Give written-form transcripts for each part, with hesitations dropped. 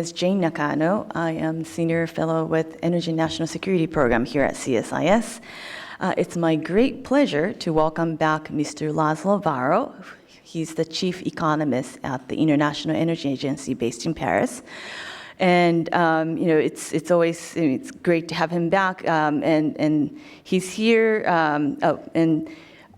Is Jane Nakano. I am Senior Fellow with Energy National Security Program here at CSIS. It's my great pleasure to welcome back Mr. Laszlo Varro. He's the Chief Economist at the International Energy Agency based in Paris. And it's always great to have him back. And he's here. And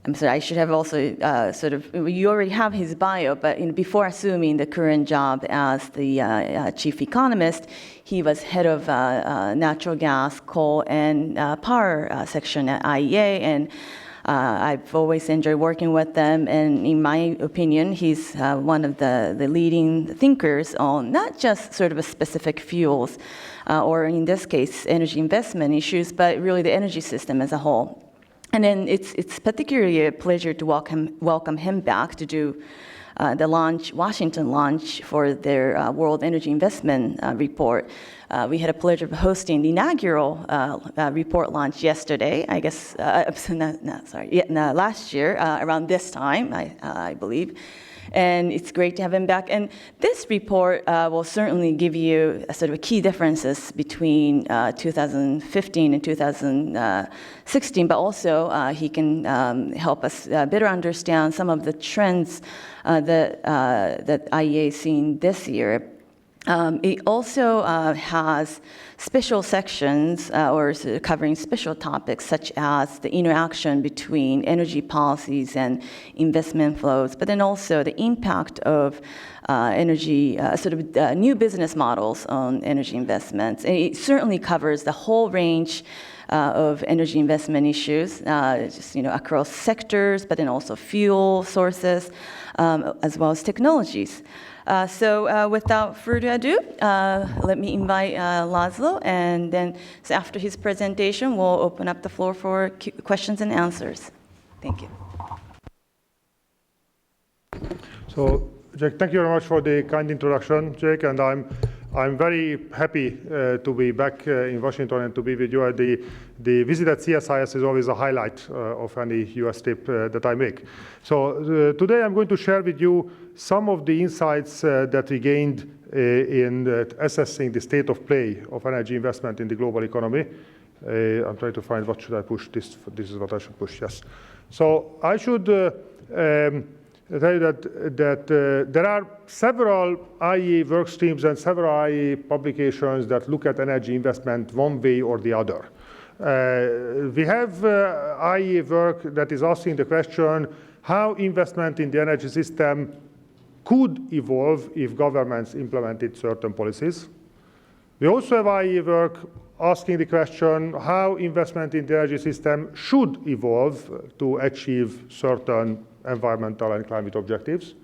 I'm sorry, I should have also you already have his bio, but before assuming the current job as the chief economist, he was head of natural gas, coal, and power section at IEA, and I've always enjoyed working with them, and in my opinion, he's one of the leading thinkers on not just sort of a specific fuels, or in this case, energy investment issues, but really the energy system as a whole. And then it's particularly a pleasure to welcome him back to do the Washington launch for their World Energy Investment Report. We had a pleasure of hosting the inaugural report launch yesterday, I guess, last year, around this time, I believe. And it's great to have him back. And this report will certainly give you sort of key differences between 2015 and 2016, but also he can help us better understand some of the trends that IEA is seeing this year. It also has special sections covering special topics such as the interaction between energy policies and investment flows, but then also the impact of energy, new business models on energy investments. And it certainly covers the whole range of energy investment issues, across sectors, but then also fuel sources, as well as technologies. So without further ado, let me invite Laszlo, and then after his presentation, we'll open up the floor for questions and answers. Thank you. So, Jake, thank you very much for the kind introduction, Jake, and I'm very happy to be back in Washington and to be with you. The visit at CSIS is always a highlight of any US trip that I make. So today I'm going to share with you some of the insights that we gained in assessing the state of play of energy investment in the global economy. I'm trying to find what should I push. This is what I should push, yes. So I should tell you that there are several IEA work streams and several IEA publications that look at energy investment one way or the other. We have IEA work that is asking the question how investment in the energy system could evolve if governments implemented certain policies. We also have IEA work asking the question how investment in the energy system should evolve to achieve certain environmental and climate objectives.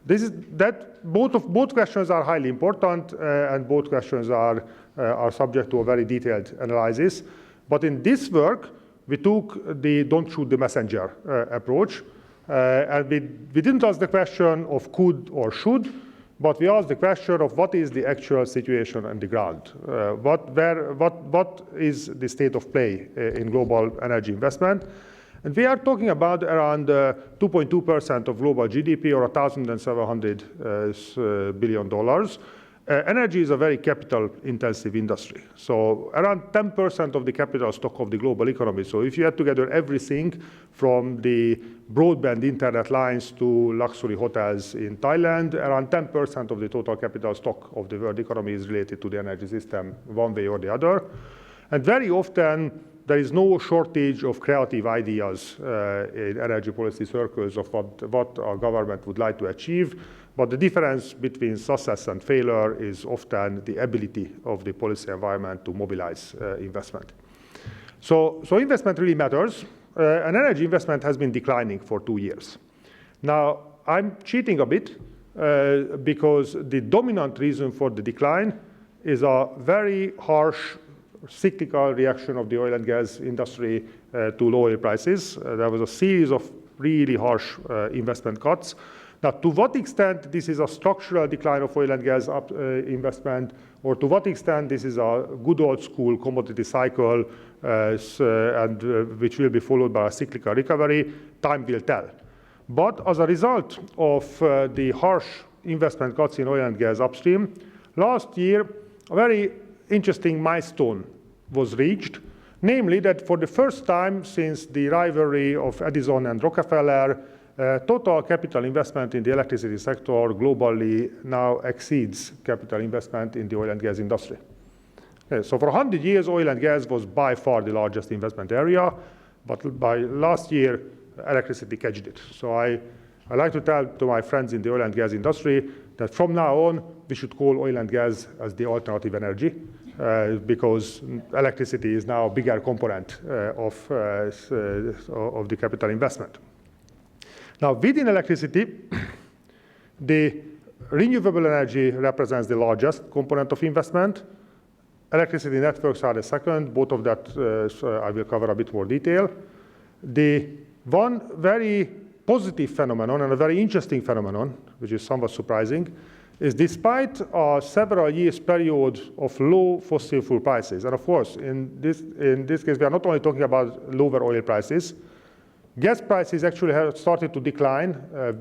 Both questions are highly important, and both questions are subject to a very detailed analysis. But in this work, we took the don't shoot the messenger approach, and we didn't ask the question of could or should, but we asked the question of what is the actual situation on the ground. What is the state of play in global energy investment? And we are talking about around 2.2% of global GDP, or $1,700 billion. Energy is a very capital-intensive industry. So around 10% of the capital stock of the global economy. So if you add together everything from the broadband internet lines to luxury hotels in Thailand, around 10% of the total capital stock of the world economy is related to the energy system one way or the other. And very often, there is no shortage of creative ideas in energy policy circles of what our government would like to achieve. But the difference between success and failure is often the ability of the policy environment to mobilize investment. So investment really matters. And energy investment has been declining for 2 years. Now, I'm cheating a bit because the dominant reason for the decline is a very harsh cyclical reaction of the oil and gas industry to low oil prices. There was a series of really harsh investment cuts. Now, to what extent this is a structural decline of oil and gas investment, or to what extent this is a good old school commodity cycle, which will be followed by a cyclical recovery, time will tell. But as a result of the harsh investment cuts in oil and gas upstream, last year, a very interesting milestone was reached, namely that for the first time since the rivalry of Edison and Rockefeller, total capital investment in the electricity sector globally now exceeds capital investment in the oil and gas industry. Okay, so for 100 years, oil and gas was by far the largest investment area, but by last year, electricity catched it. So I like to tell to my friends in the oil and gas industry that from now on, we should call oil and gas as the alternative energy, because electricity is now a bigger component of the capital investment. Now, within electricity, the renewable energy represents the largest component of investment. Electricity networks are the second. Both of that I will cover a bit more detail. The one very positive phenomenon and a very interesting phenomenon, which is somewhat surprising, is despite a several years period of low fossil fuel prices, and of course, in this case, we are not only talking about lower oil prices. Gas prices actually have started to decline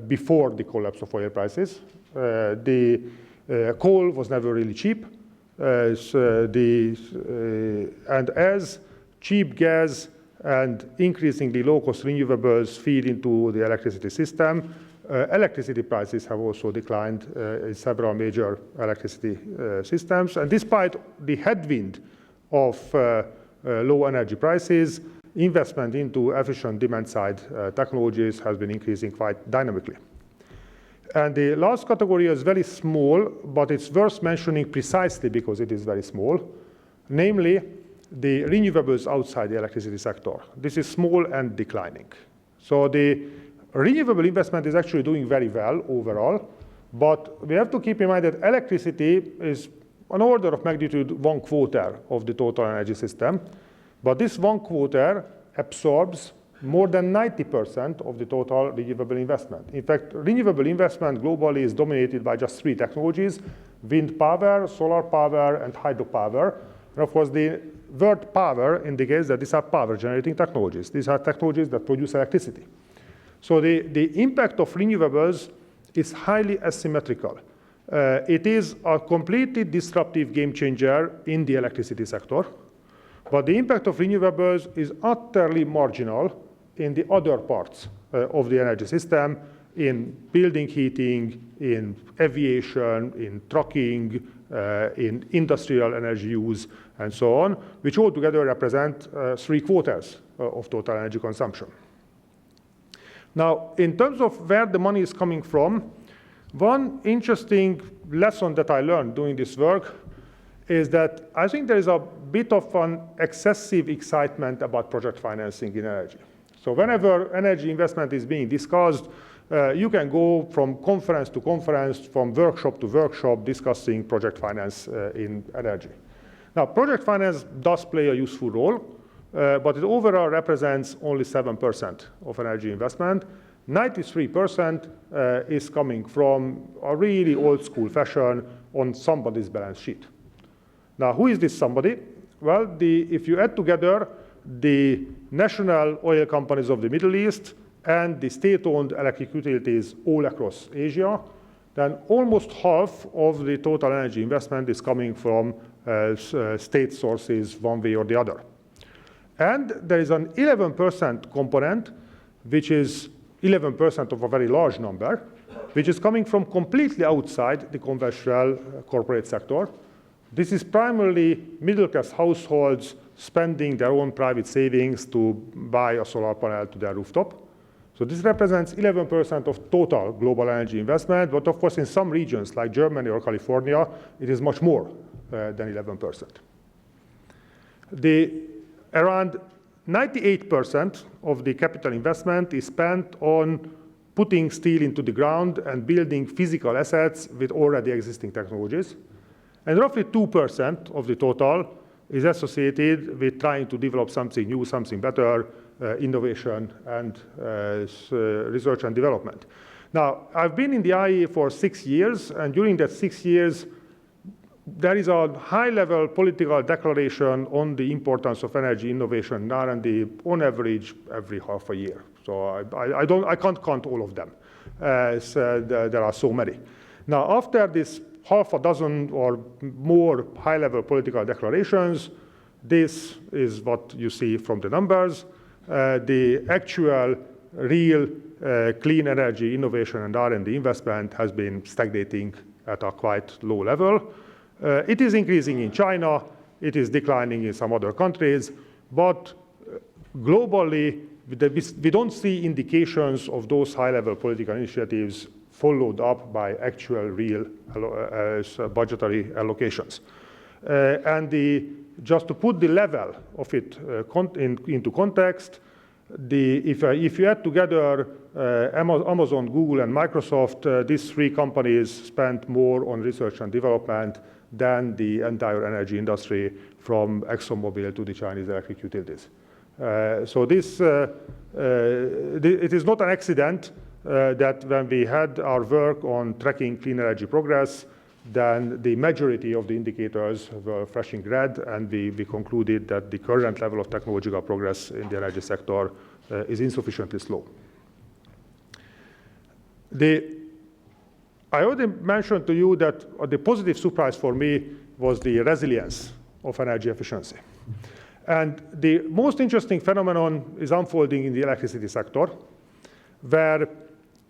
before the collapse of oil prices. Coal was never really cheap. And as cheap gas and increasingly low-cost renewables feed into the electricity system, electricity prices have also declined in several major electricity systems. And despite the headwind of low energy prices, investment into efficient demand-side technologies has been increasing quite dynamically. And the last category is very small, but it's worth mentioning precisely because it is very small, namely the renewables outside the electricity sector. This is small and declining. So the renewable investment is actually doing very well overall, but we have to keep in mind that electricity is an order of magnitude 1/4 of the total energy system. But this 1/4 absorbs more than 90% of the total renewable investment. In fact, renewable investment globally is dominated by just 3 technologies: wind power, solar power, and hydropower. And of course, the word power indicates that these are power-generating technologies. These are technologies that produce electricity. So the impact of renewables is highly asymmetrical. It is a completely disruptive game changer in the electricity sector. But the impact of renewables is utterly marginal in the other parts of the energy system, in building heating, in aviation, in trucking, in industrial energy use, and so on, which altogether represent 3/4 of total energy consumption. Now, in terms of where the money is coming from, one interesting lesson that I learned doing this work is that I think there is a bit of an excessive excitement about project financing in energy. So whenever energy investment is being discussed, you can go from conference to conference, from workshop to workshop, discussing project finance in energy. Now, project finance does play a useful role, but it overall represents only 7% of energy investment. 93% is coming from a really old school fashion on somebody's balance sheet. Now, who is this somebody? Well, if you add together the national oil companies of the Middle East and the state-owned electric utilities all across Asia, then almost half of the total energy investment is coming from state sources one way or the other. And there is an 11% component, which is 11% of a very large number, which is coming from completely outside the conventional corporate sector. This is primarily middle-class households spending their own private savings to buy a solar panel to their rooftop. So this represents 11% of total global energy investment, but of course in some regions like Germany or California, it is much more than 11%. Around 98% of the capital investment is spent on putting steel into the ground and building physical assets with already existing technologies. And roughly 2% of the total is associated with trying to develop something new, something better, innovation, and research and development. Now, I've been in the IEA for 6 years, and during that 6 years, there is a high-level political declaration on the importance of energy innovation in R&D on average every half a year. So I can't count all of them, as there are so many. Now, after this half a dozen or more high-level political declarations. This is what you see from the numbers. The actual real clean energy innovation and R&D investment has been stagnating at a quite low level. It is increasing in China, it is declining in some other countries, but globally, we don't see indications of those high-level political initiatives followed up by actual real budgetary allocations. Just to put the level of it into context, if you add together Amazon, Google, and Microsoft, these three companies spent more on research and development than the entire energy industry from ExxonMobil to the Chinese electric utilities. So it is not an accident that when we had our work on tracking clean energy progress, then the majority of the indicators were flashing red, and we concluded that the current level of technological progress in the energy sector is insufficiently slow. I already mentioned to you that the positive surprise for me was the resilience of energy efficiency. And the most interesting phenomenon is unfolding in the electricity sector, where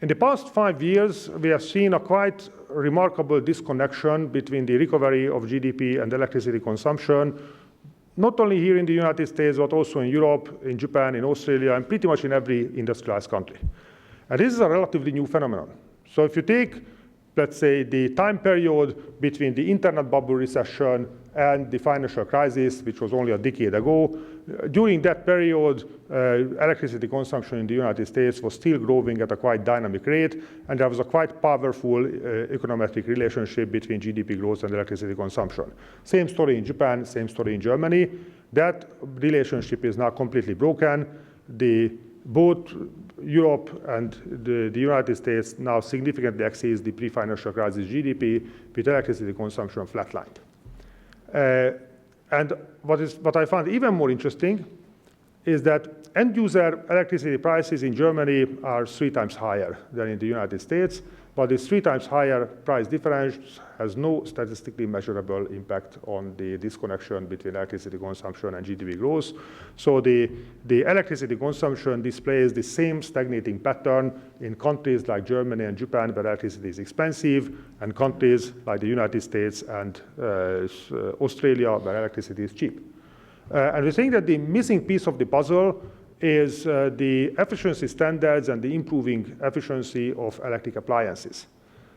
in the past 5 years, we have seen a quite remarkable disconnection between the recovery of GDP and electricity consumption, not only here in the United States, but also in Europe, in Japan, in Australia, and pretty much in every industrialized country. And this is a relatively new phenomenon. So if you take, let's say, the time period between the internet bubble recession and the financial crisis, which was only a decade ago, during that period, electricity consumption in the United States was still growing at a quite dynamic rate, and there was a quite powerful econometric relationship between GDP growth and electricity consumption. Same story in Japan, same story in Germany. That relationship is now completely broken. Both Europe and the United States now significantly exceeds the pre-financial crisis GDP, with electricity consumption flatlined. And what I find even more interesting is that end-user electricity prices in Germany are 3 times higher than in the United States, but this 3 times higher price difference has no statistically measurable impact on the disconnection between electricity consumption and GDP growth. So the electricity consumption displays the same stagnating pattern in countries like Germany and Japan, where electricity is expensive, and countries like the United States and Australia, where electricity is cheap. And we think that the missing piece of the puzzle is the efficiency standards and the improving efficiency of electric appliances.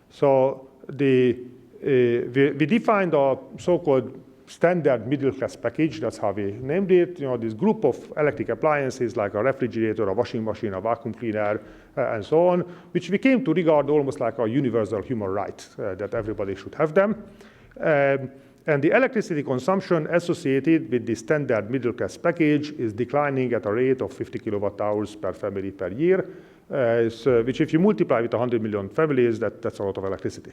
So we defined a so-called standard middle-class package. That's how we named it. This group of electric appliances like a refrigerator, a washing machine, a vacuum cleaner, and so on, which we came to regard almost like a universal human right, that everybody should have them. And the electricity consumption associated with the standard middle-class package is declining at a rate of 50 kilowatt hours per family per year, which if you multiply with 100 million families, that's a lot of electricity.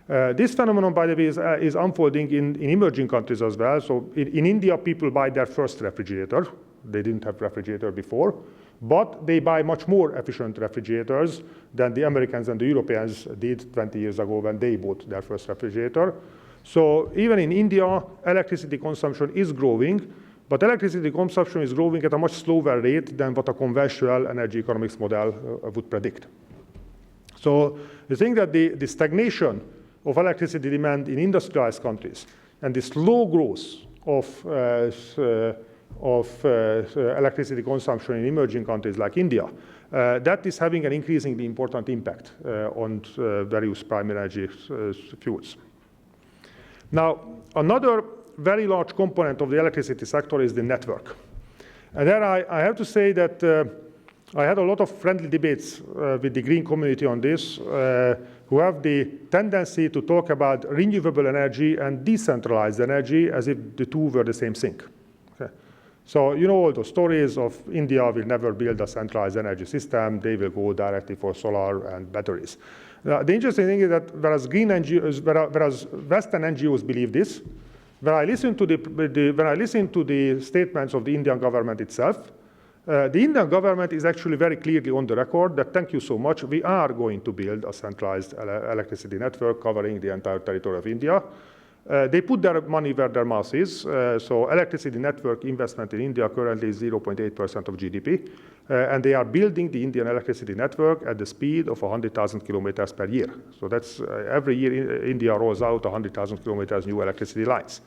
This phenomenon, by the way, is unfolding in emerging countries as well. So in India, people buy their first refrigerator. They didn't have refrigerator before, but they buy much more efficient refrigerators than the Americans and the Europeans did 20 years ago when they bought their first refrigerator. So even in India, electricity consumption is growing, but electricity consumption is growing at a much slower rate than what a conventional energy economics model would predict. So we think that the stagnation of electricity demand in industrialized countries and the slow growth of electricity consumption in emerging countries like India, that is having an increasingly important impact on various primary energy fuels. Now, another very large component of the electricity sector is the network. And there I have to say that I had a lot of friendly debates with the green community on this, who have the tendency to talk about renewable energy and decentralized energy as if the two were the same thing. Okay. So you know all those stories of India will never build a centralized energy system, they will go directly for solar and batteries. The interesting thing is that whereas Western NGOs believe this, when I listen to the statements of the Indian government itself, The Indian government is actually very clearly on the record that, thank you so much, we are going to build a centralized electricity network covering the entire territory of India. They put their money where their mouth is. So electricity network investment in India currently is 0.8% of GDP. And they are building the Indian electricity network at the speed of 100,000 kilometers per year. So that's every year India rolls out 100,000 kilometers new electricity lines.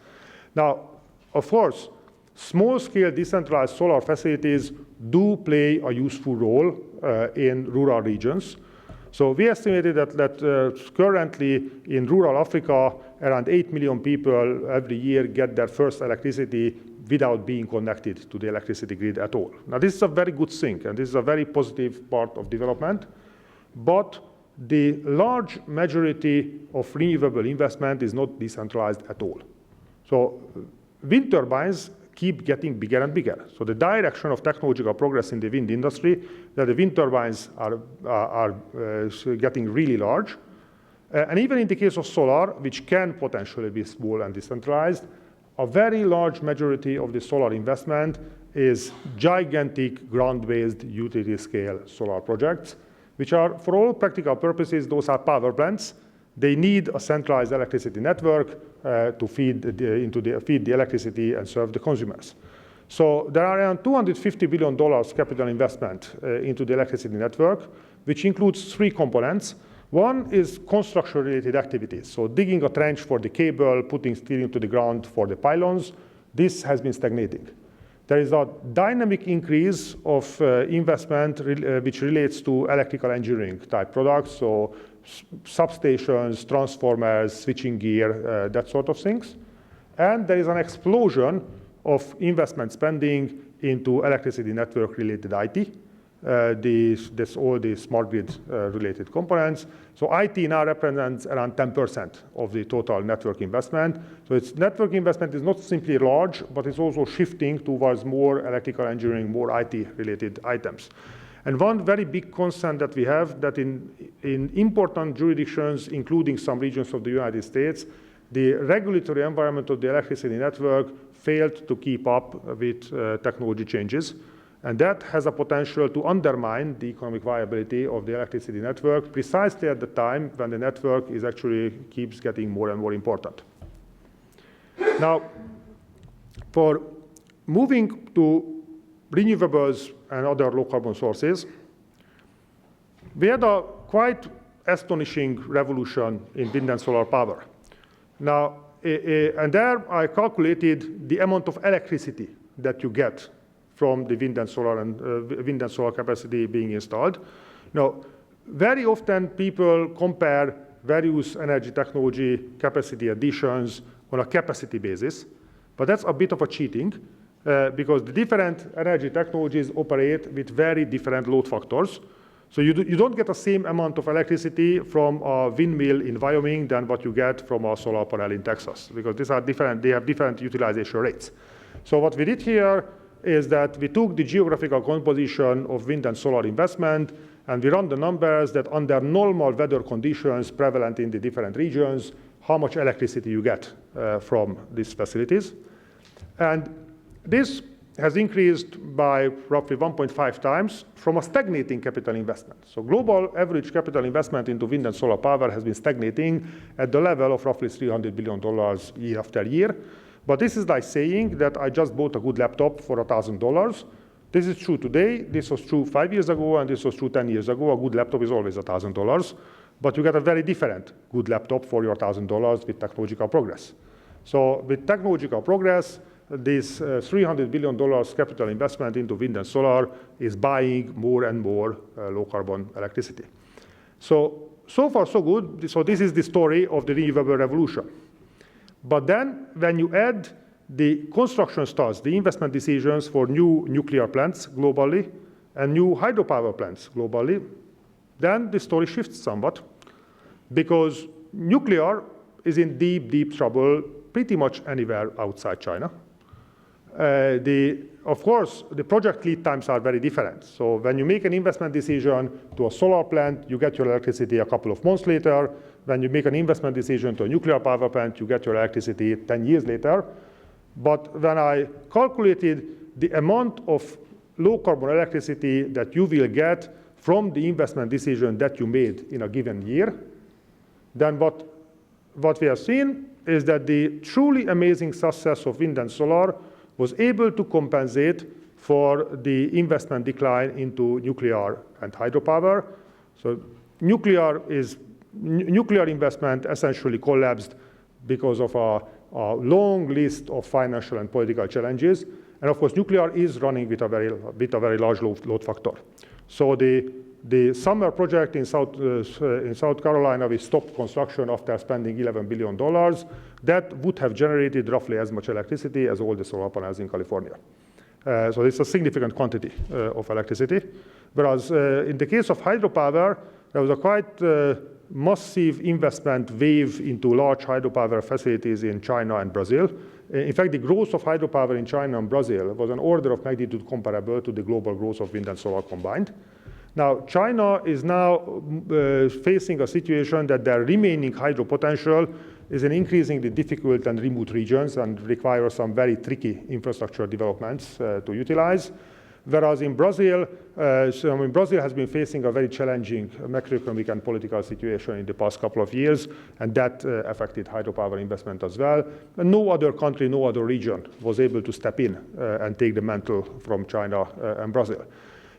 Now, of course, small-scale decentralized solar facilities do play a useful role in rural regions. So we estimated that currently in rural Africa, around 8 million people every year get their first electricity without being connected to the electricity grid at all. Now, this is a very good thing, and this is a very positive part of development. But the large majority of renewable investment is not decentralized at all. So wind turbines keep getting bigger and bigger. So the direction of technological progress in the wind industry, that the wind turbines are getting really large. And even in the case of solar, which can potentially be small and decentralized, a very large majority of the solar investment is gigantic ground-based utility-scale solar projects, which are, for all practical purposes, those are power plants. They need a centralized electricity network to feed the electricity and serve the consumers. So there are around $250 billion capital investment into the electricity network, which includes three components. One is construction-related activities, so digging a trench for the cable, putting steel into the ground for the pylons. This has been stagnating. There is a dynamic increase of investment which relates to electrical engineering type products, so substations, transformers, switching gear, that sort of things. And there is an explosion of investment spending into electricity network-related IT. That's all the smart grid-related components. So IT now represents around 10% of the total network investment. So its network investment is not simply large, but it's also shifting towards more electrical engineering, more IT-related items. And one very big concern that we have, that in important jurisdictions, including some regions of the United States, the regulatory environment of the electricity network failed to keep up with technology changes. And that has a potential to undermine the economic viability of the electricity network precisely at the time when the network is actually keeps getting more and more important. Now, for moving to renewables and other low-carbon sources, we had a quite astonishing revolution in wind and solar power. Now, and there I calculated the amount of electricity that you get from the wind and solar capacity being installed. Now, very often people compare various energy technology capacity additions on a capacity basis, but that's a bit of a cheating because the different energy technologies operate with very different load factors. So you don't get the same amount of electricity from a windmill in Wyoming than what you get from a solar panel in Texas, because these are different, they have different utilization rates. So what we did here is that we took the geographical composition of wind and solar investment, and we run the numbers that under normal weather conditions prevalent in the different regions, how much electricity you get from these facilities. And this has increased by roughly 1.5 times from a stagnating capital investment. So global average capital investment into wind and solar power has been stagnating at the level of roughly $300 billion year after year. But this is like saying that I just bought a good laptop for $1,000. This is true today, this was true 5 years ago, and this was true 10 years ago. A good laptop is always $1,000, but you get a very different good laptop for your $1,000 with technological progress. So with technological progress, this $300 billion capital investment into wind and solar is buying more and more low-carbon electricity. So far so good. So this is the story of the renewable revolution. But then when you add the construction starts, the investment decisions for new nuclear plants globally and new hydropower plants globally, then the story shifts somewhat, because nuclear is in deep, deep trouble pretty much anywhere outside China. Of course, the project lead times are very different. So when you make an investment decision to a solar plant, you get your electricity a couple of months later. When you make an investment decision to a nuclear power plant, you get your electricity 10 years later. But when I calculated the amount of low carbon electricity that you will get from the investment decision that you made in a given year, then what we have seen is that the truly amazing success of wind and solar was able to compensate for the investment decline into nuclear and hydropower. So nuclear investment essentially collapsed because of a long list of financial and political challenges. And of course, nuclear is running with a very large load factor. So the summer project in South Carolina, we stopped construction after spending $11 billion. That would have generated roughly as much electricity as all the solar panels in California. So it's a significant quantity of electricity. Whereas in the case of hydropower, there was a quite massive investment wave into large hydropower facilities in China and Brazil. In fact, the growth of hydropower in China and Brazil was an order of magnitude comparable to the global growth of wind and solar combined. Now, China is now facing a situation that their remaining hydro potential is in increasingly difficult and remote regions and requires some very tricky infrastructure developments to utilize. Whereas in Brazil, Brazil has been facing a very challenging macroeconomic and political situation in the past couple of years, and that affected hydropower investment as well. And no other country, no other region was able to step in and take the mantle from China and Brazil.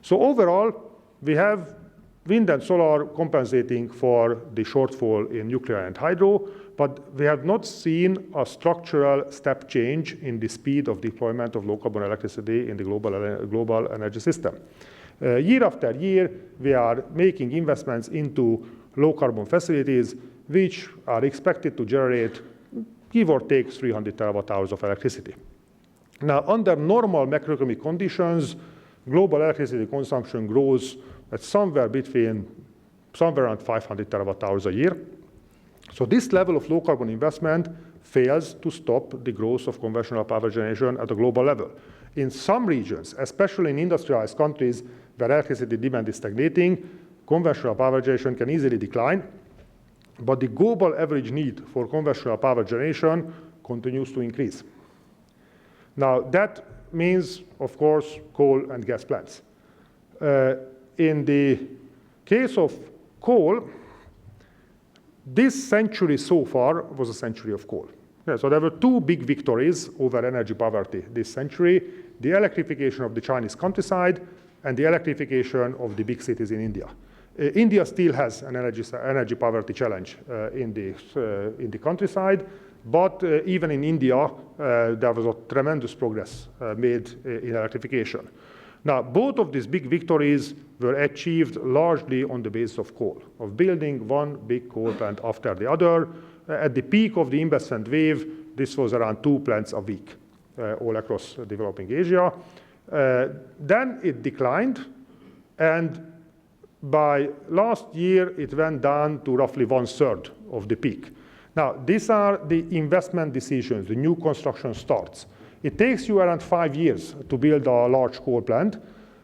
So overall, we have wind and solar compensating for the shortfall in nuclear and hydro, but we have not seen a structural step change in the speed of deployment of low carbon electricity in the global energy system. Year after year, we are making investments into low carbon facilities, which are expected to generate, give or take, 300 terawatt hours of electricity. Now, under normal macroeconomic conditions, global electricity consumption grows at somewhere around 500 terawatt hours a year. So this level of low carbon investment fails to stop the growth of conventional power generation at a global level. In some regions, especially in industrialized countries where electricity demand is stagnating, conventional power generation can easily decline, but the global average need for conventional power generation continues to increase. Now, that means, of course, coal and gas plants. In the case of coal, this century so far was a century of coal. Yeah, so there were two big victories over energy poverty this century: the electrification of the Chinese countryside and the electrification of the big cities in India. India still has an energy poverty challenge in the countryside, but even in India, there was a tremendous progress made in electrification. Now, both of these big victories were achieved largely on the basis of coal, of building one big coal plant after the other. At the peak of the investment wave, this was around 2 plants a week all across developing Asia. Then it declined, and by last year, it went down to roughly 1/3 of the peak. Now, these are the investment decisions, the new construction starts. It takes you around 5 years to build a large coal plant.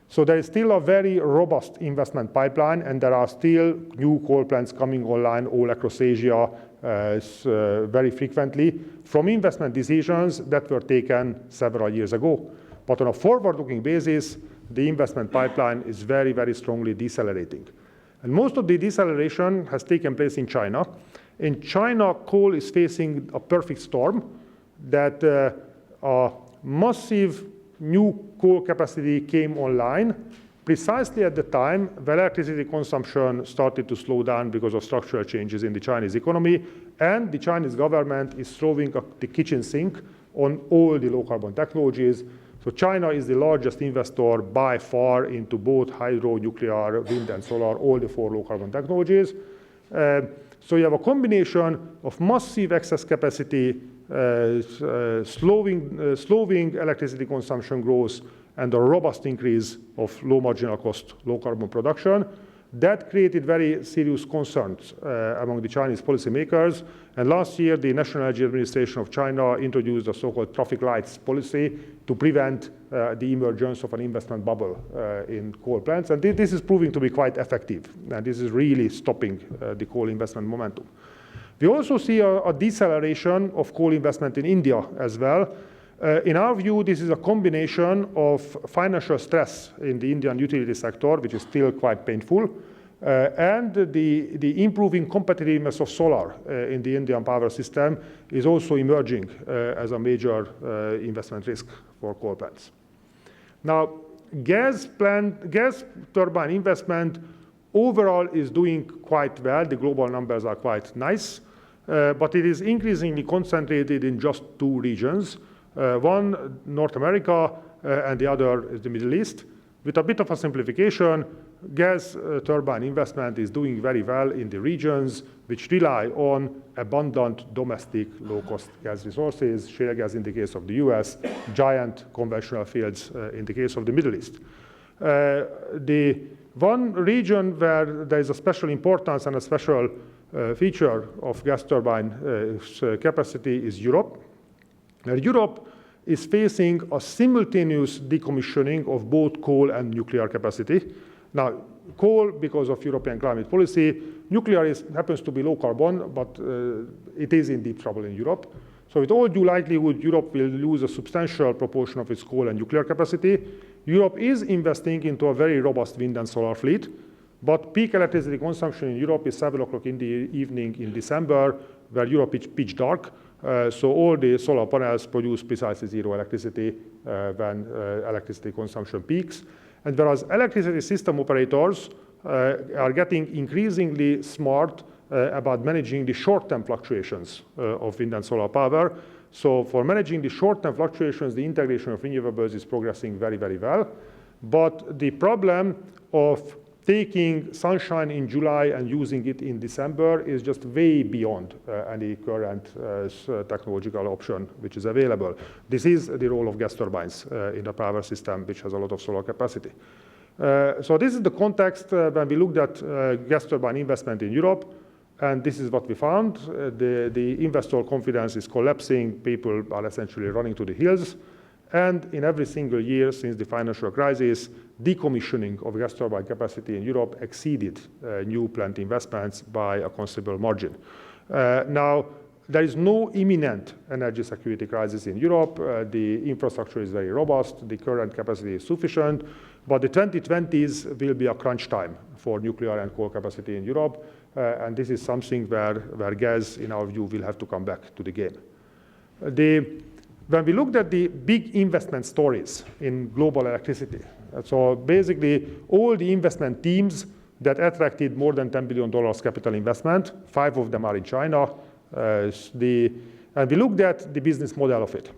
So there is still a very robust investment pipeline, and there are still new coal plants coming online all across Asia very frequently from investment decisions that were taken several years ago. But on a forward-looking basis, the investment pipeline is very, very strongly decelerating. And most of the deceleration has taken place in China. In China, coal is facing a perfect storm that a massive new coal capacity came online precisely at the time when electricity consumption started to slow down because of structural changes in the Chinese economy, and the Chinese government is throwing the kitchen sink on all the low-carbon technologies. So China is the largest investor by far into both hydro, nuclear, wind, and solar, all the 4 low-carbon technologies. So you have a combination of massive excess capacity, slowing electricity consumption growth, and a robust increase of low marginal cost, low carbon production. That created very serious concerns among the Chinese policymakers. And last year, the National Energy Administration of China introduced a so-called traffic lights policy to prevent the emergence of an investment bubble in coal plants. And this is proving to be quite effective. And this is really stopping the coal investment momentum. We also see a deceleration of coal investment in India as well. In our view, this is a combination of financial stress in the Indian utility sector, which is still quite painful, and the improving competitiveness of solar in the Indian power system is also emerging as a major investment risk for coal plants. Now, gas turbine investment overall is doing quite well. The global numbers are quite nice, but it is increasingly concentrated in just two regions. One, North America, and the other is the Middle East. With a bit of a simplification, gas turbine investment is doing very well in the regions which rely on abundant domestic low-cost gas resources, shale gas in the case of the US, giant conventional fields in the case of the Middle East. The one region where there is a special importance and a special feature of gas turbine capacity is Europe. Europe is facing a simultaneous decommissioning of both coal and nuclear capacity. Now, coal, because of European climate policy, nuclear happens to be low carbon, but it is in deep trouble in Europe. So with all due likelihood, Europe will lose a substantial proportion of its coal and nuclear capacity. Europe is investing into a very robust wind and solar fleet, but peak electricity consumption in Europe is 7 o'clock in the evening in December, where Europe is pitch dark. So all the solar panels produce precisely zero electricity when electricity consumption peaks. And whereas electricity system operators are getting increasingly smart about managing the short-term fluctuations of wind and solar power. So for managing the short-term fluctuations, the integration of renewables is progressing very, very well. But the problem of taking sunshine in July and using it in December is just way beyond any current technological option which is available. This is the role of gas turbines in a power system which has a lot of solar capacity. So this is the context when we looked at gas turbine investment in Europe, and this is what we found. The investor confidence is collapsing. People are essentially running to the hills. And in every single year since the financial crisis, decommissioning of gas turbine capacity in Europe exceeded new plant investments by a considerable margin. Now, there is no imminent energy security crisis in Europe. The infrastructure is very robust. The current capacity is sufficient. But the 2020s will be a crunch time for nuclear and coal capacity in Europe. And this is something where gas, in our view, will have to come back to the game. When we looked at the big investment stories in global electricity, so basically all the investment teams that attracted more than $10 billion capital investment, 5 of them are in China, and we looked at the business model of it.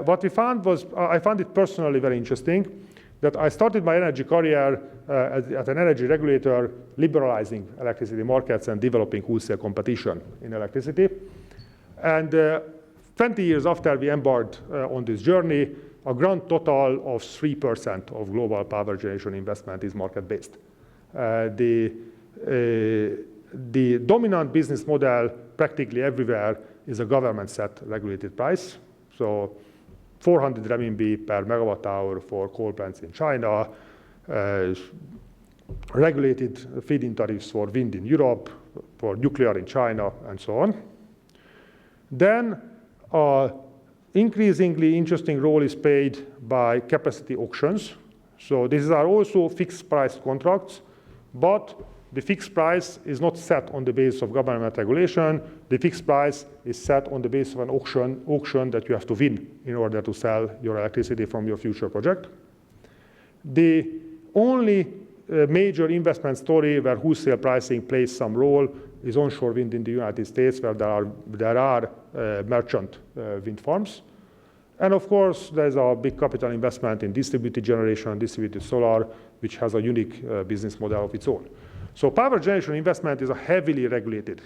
What we found was, I found it personally very interesting, that I started my energy career at an energy regulator liberalizing electricity markets and developing wholesale competition in electricity. And 20 years after we embarked on this journey, a grand total of 3% of global power generation investment is market-based. The dominant business model practically everywhere is a government-set regulated price. So 400 RMB per megawatt hour for coal plants in China, regulated feed-in tariffs for wind in Europe, for nuclear in China, and so on. Then increasingly interesting role is played by capacity auctions. So these are also fixed price contracts, but the fixed price is not set on the basis of government regulation. The fixed price is set on the basis of an auction that you have to win in order to sell your electricity from your future project. The only major investment story where wholesale pricing plays some role is onshore wind in the United States, where there are merchant wind farms. And of course, there's a big capital investment in distributed generation, distributed solar, which has a unique business model of its own. So power generation investment is a heavily regulated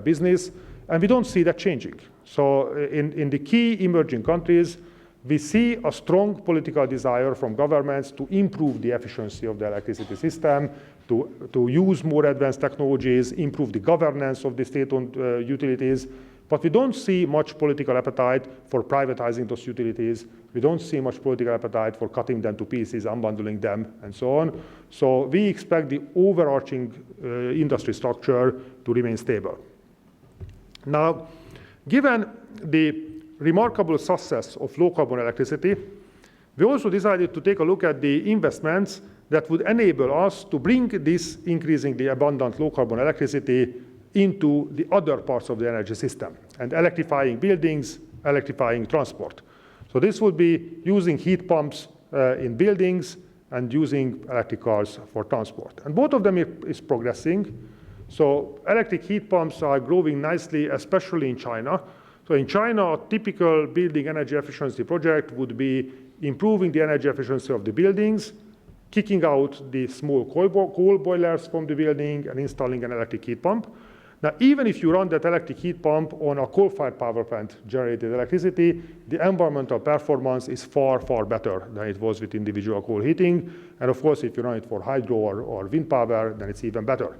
business, and we don't see that changing. So in the key emerging countries, we see a strong political desire from governments to improve the efficiency of the electricity system, to use more advanced technologies, improve the governance of the state-owned utilities. But we don't see much political appetite for privatizing those utilities. We don't see much political appetite for cutting them to pieces, unbundling them, and so on. So we expect the overarching industry structure to remain stable. Now, given the remarkable success of low-carbon electricity, we also decided to take a look at the investments that would enable us to bring this increasingly abundant low-carbon electricity into the other parts of the energy system, and electrifying buildings, electrifying transport. So this would be using heat pumps in buildings and using electric cars for transport. And both of them is progressing. So electric heat pumps are growing nicely, especially in China. So in China, a typical building energy efficiency project would be improving the energy efficiency of the buildings, kicking out the small coal boilers from the building, and installing an electric heat pump. Now, even if you run that electric heat pump on a coal-fired power plant generated electricity, the environmental performance is far, far better than it was with individual coal heating. And of course, if you run it for hydro or wind power, then it's even better.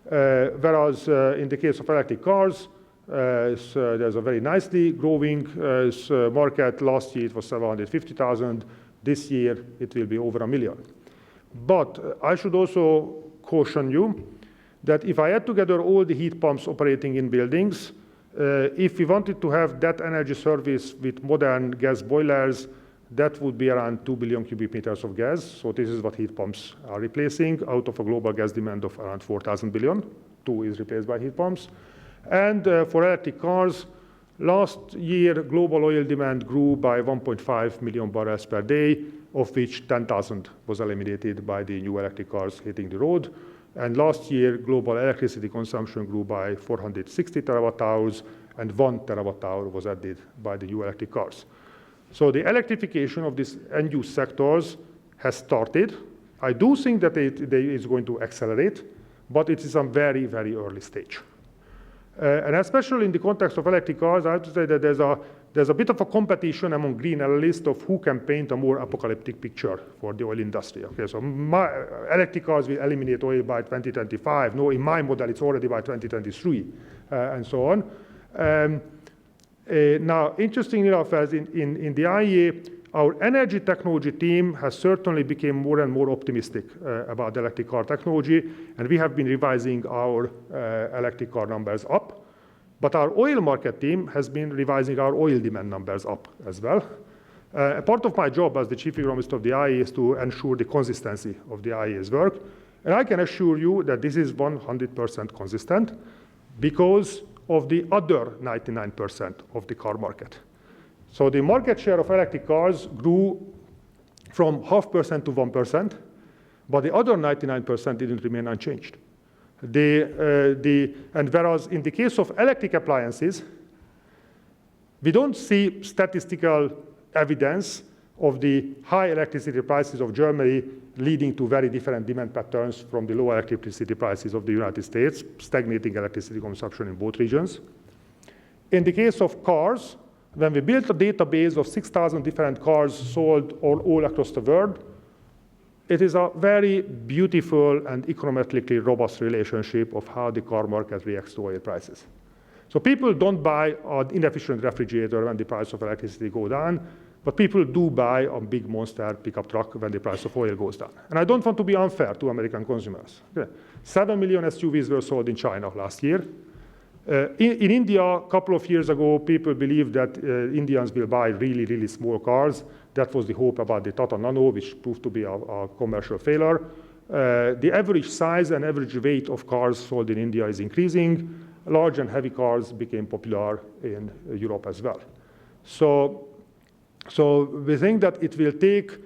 Whereas in the case of electric cars, there's a very nicely growing market. Last year, it was 750,000. This year, it will be over 1 million. But I should also caution you that if I add together all the heat pumps operating in buildings, if we wanted to have that energy service with modern gas boilers, that would be around 2 billion cubic meters of gas. So this is what heat pumps are replacing out of a global gas demand of around 4,000 billion. 2 is replaced by heat pumps. And for electric cars, last year, global oil demand grew by 1.5 million barrels per day, of which 10,000 was eliminated by the new electric cars hitting the road. And last year, global electricity consumption grew by 460 terawatt hours, and 1 terawatt hour was added by the new electric cars. So the electrification of these end-use sectors has started. I do think that it is going to accelerate, but it is a very, very early stage. And especially in the context of electric cars, I have to say that there's a bit of a competition among green analysts of who can paint a more apocalyptic picture for the oil industry. Okay, so electric cars will eliminate oil by 2025. No, in my model, it's already by 2023, and so on. Now, interestingly enough, as in the IEA, our energy technology team has certainly become more and more optimistic about electric car technology, and we have been revising our electric car numbers up. But our oil market team has been revising our oil demand numbers up as well. Part of my job as the chief economist of the IEA is to ensure the consistency of the IEA's work. And I can assure you that this is 100% consistent because of the other 99% of the car market. So the market share of electric cars grew from 0.5% to 1%, but the other 99% didn't remain unchanged. And whereas in the case of electric appliances, we don't see statistical evidence of the high electricity prices of Germany leading to very different demand patterns from the low electricity prices of the United States, stagnating electricity consumption in both regions. In the case of cars, when we built a database of 6,000 different cars sold all across the world, it is a very beautiful and economically robust relationship of how the car market reacts to oil prices. So people don't buy an inefficient refrigerator when the price of electricity goes down, but people do buy a big monster pickup truck when the price of oil goes down. And I don't want to be unfair to American consumers. 7 million SUVs were sold in China last year. In India, a couple of years ago, people believed that Indians will buy really, really small cars. That was the hope about the Tata Nano, which proved to be a commercial failure. The average size and average weight of cars sold in India is increasing. Large and heavy cars became popular in Europe as well. So we think that it will take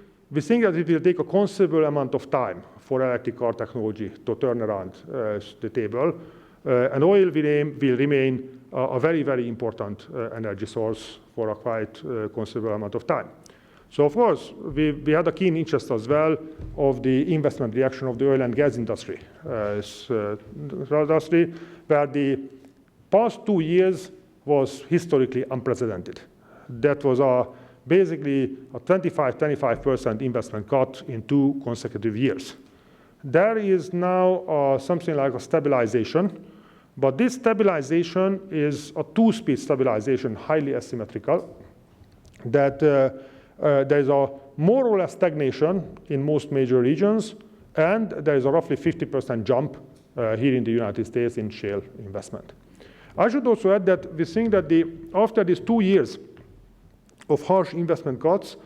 a considerable amount of time for electric car technology to turn around the table. And oil will remain a very, very important energy source for a quite considerable amount of time. So, of course, we had a keen interest as well of the investment reaction of the oil and gas industry, where the past 2 years was historically unprecedented. That was basically a 25% investment cut in 2 consecutive years. There is now something like a stabilization, but this stabilization is a 2-speed stabilization, highly asymmetrical, that there is a more or less stagnation in most major regions, and there is a roughly 50% jump here in the United States in shale investment. I should also add that we think that after these 2 years of harsh investment cuts,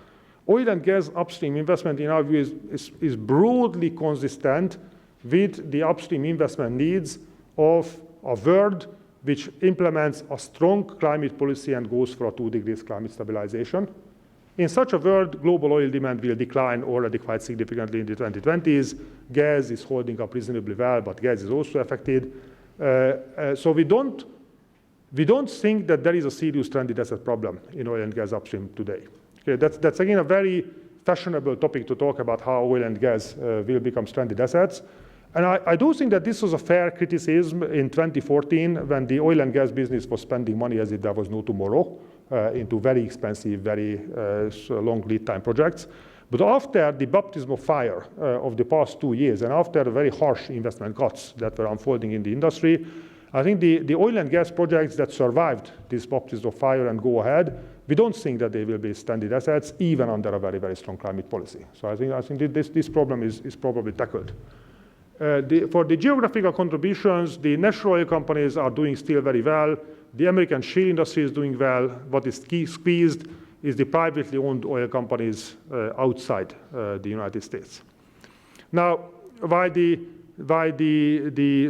oil and gas upstream investment, in our view, is broadly consistent with the upstream investment needs of a world which implements a strong climate policy and goes for a 2 degrees climate stabilization. In such a world, global oil demand will decline already quite significantly in the 2020s. Gas is holding up reasonably well, but gas is also affected. So we don't think that there is a serious stranded asset problem in oil and gas upstream today. Okay, that's again a very fashionable topic to talk about how oil and gas will become stranded assets. And I do think that this was a fair criticism in 2014 when the oil and gas business was spending money as if there was no tomorrow into very expensive, very long lead time projects. But after the baptism of fire of the past 2 years, and after the very harsh investment cuts that were unfolding in the industry, I think the oil and gas projects that survived this baptism of fire and go ahead, we don't think that they will be stranded assets, even under a very, very strong climate policy. So I think this problem is probably tackled. For the geographical contributions, the national oil companies are doing still very well. The American shale industry is doing well. What is squeezed is the privately owned oil companies outside the United States. Now, why the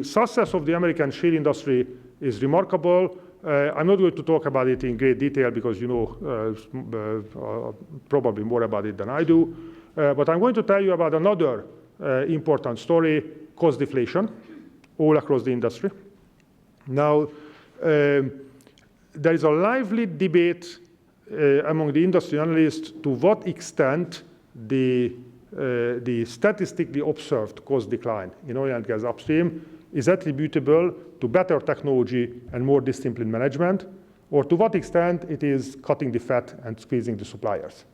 success of the American shale industry is remarkable, I'm not going to talk about it in great detail because you know probably more about it than I do. But I'm going to tell you about another important story, cost deflation, all across the industry. Now, there is a lively debate among the industry analysts to what extent the statistically observed cost decline in oil and gas upstream is attributable to better technology and more disciplined management, or to what extent it is cutting the fat and squeezing the suppliers.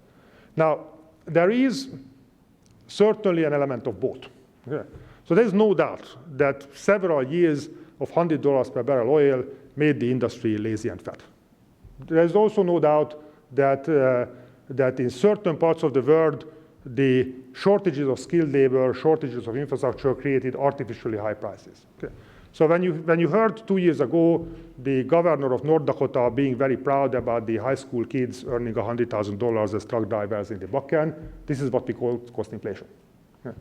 Now, there is certainly an element of both. Yeah. So there's no doubt that several years of $100 per barrel oil made the industry lazy and fat. There's also no doubt that, that in certain parts of the world, the shortages of skilled labor, shortages of infrastructure created artificially high prices. Okay. So when you heard 2 years ago the governor of North Dakota being very proud about the high school kids earning $100,000 as truck drivers in the Bakken, this is what we call cost inflation. Yeah.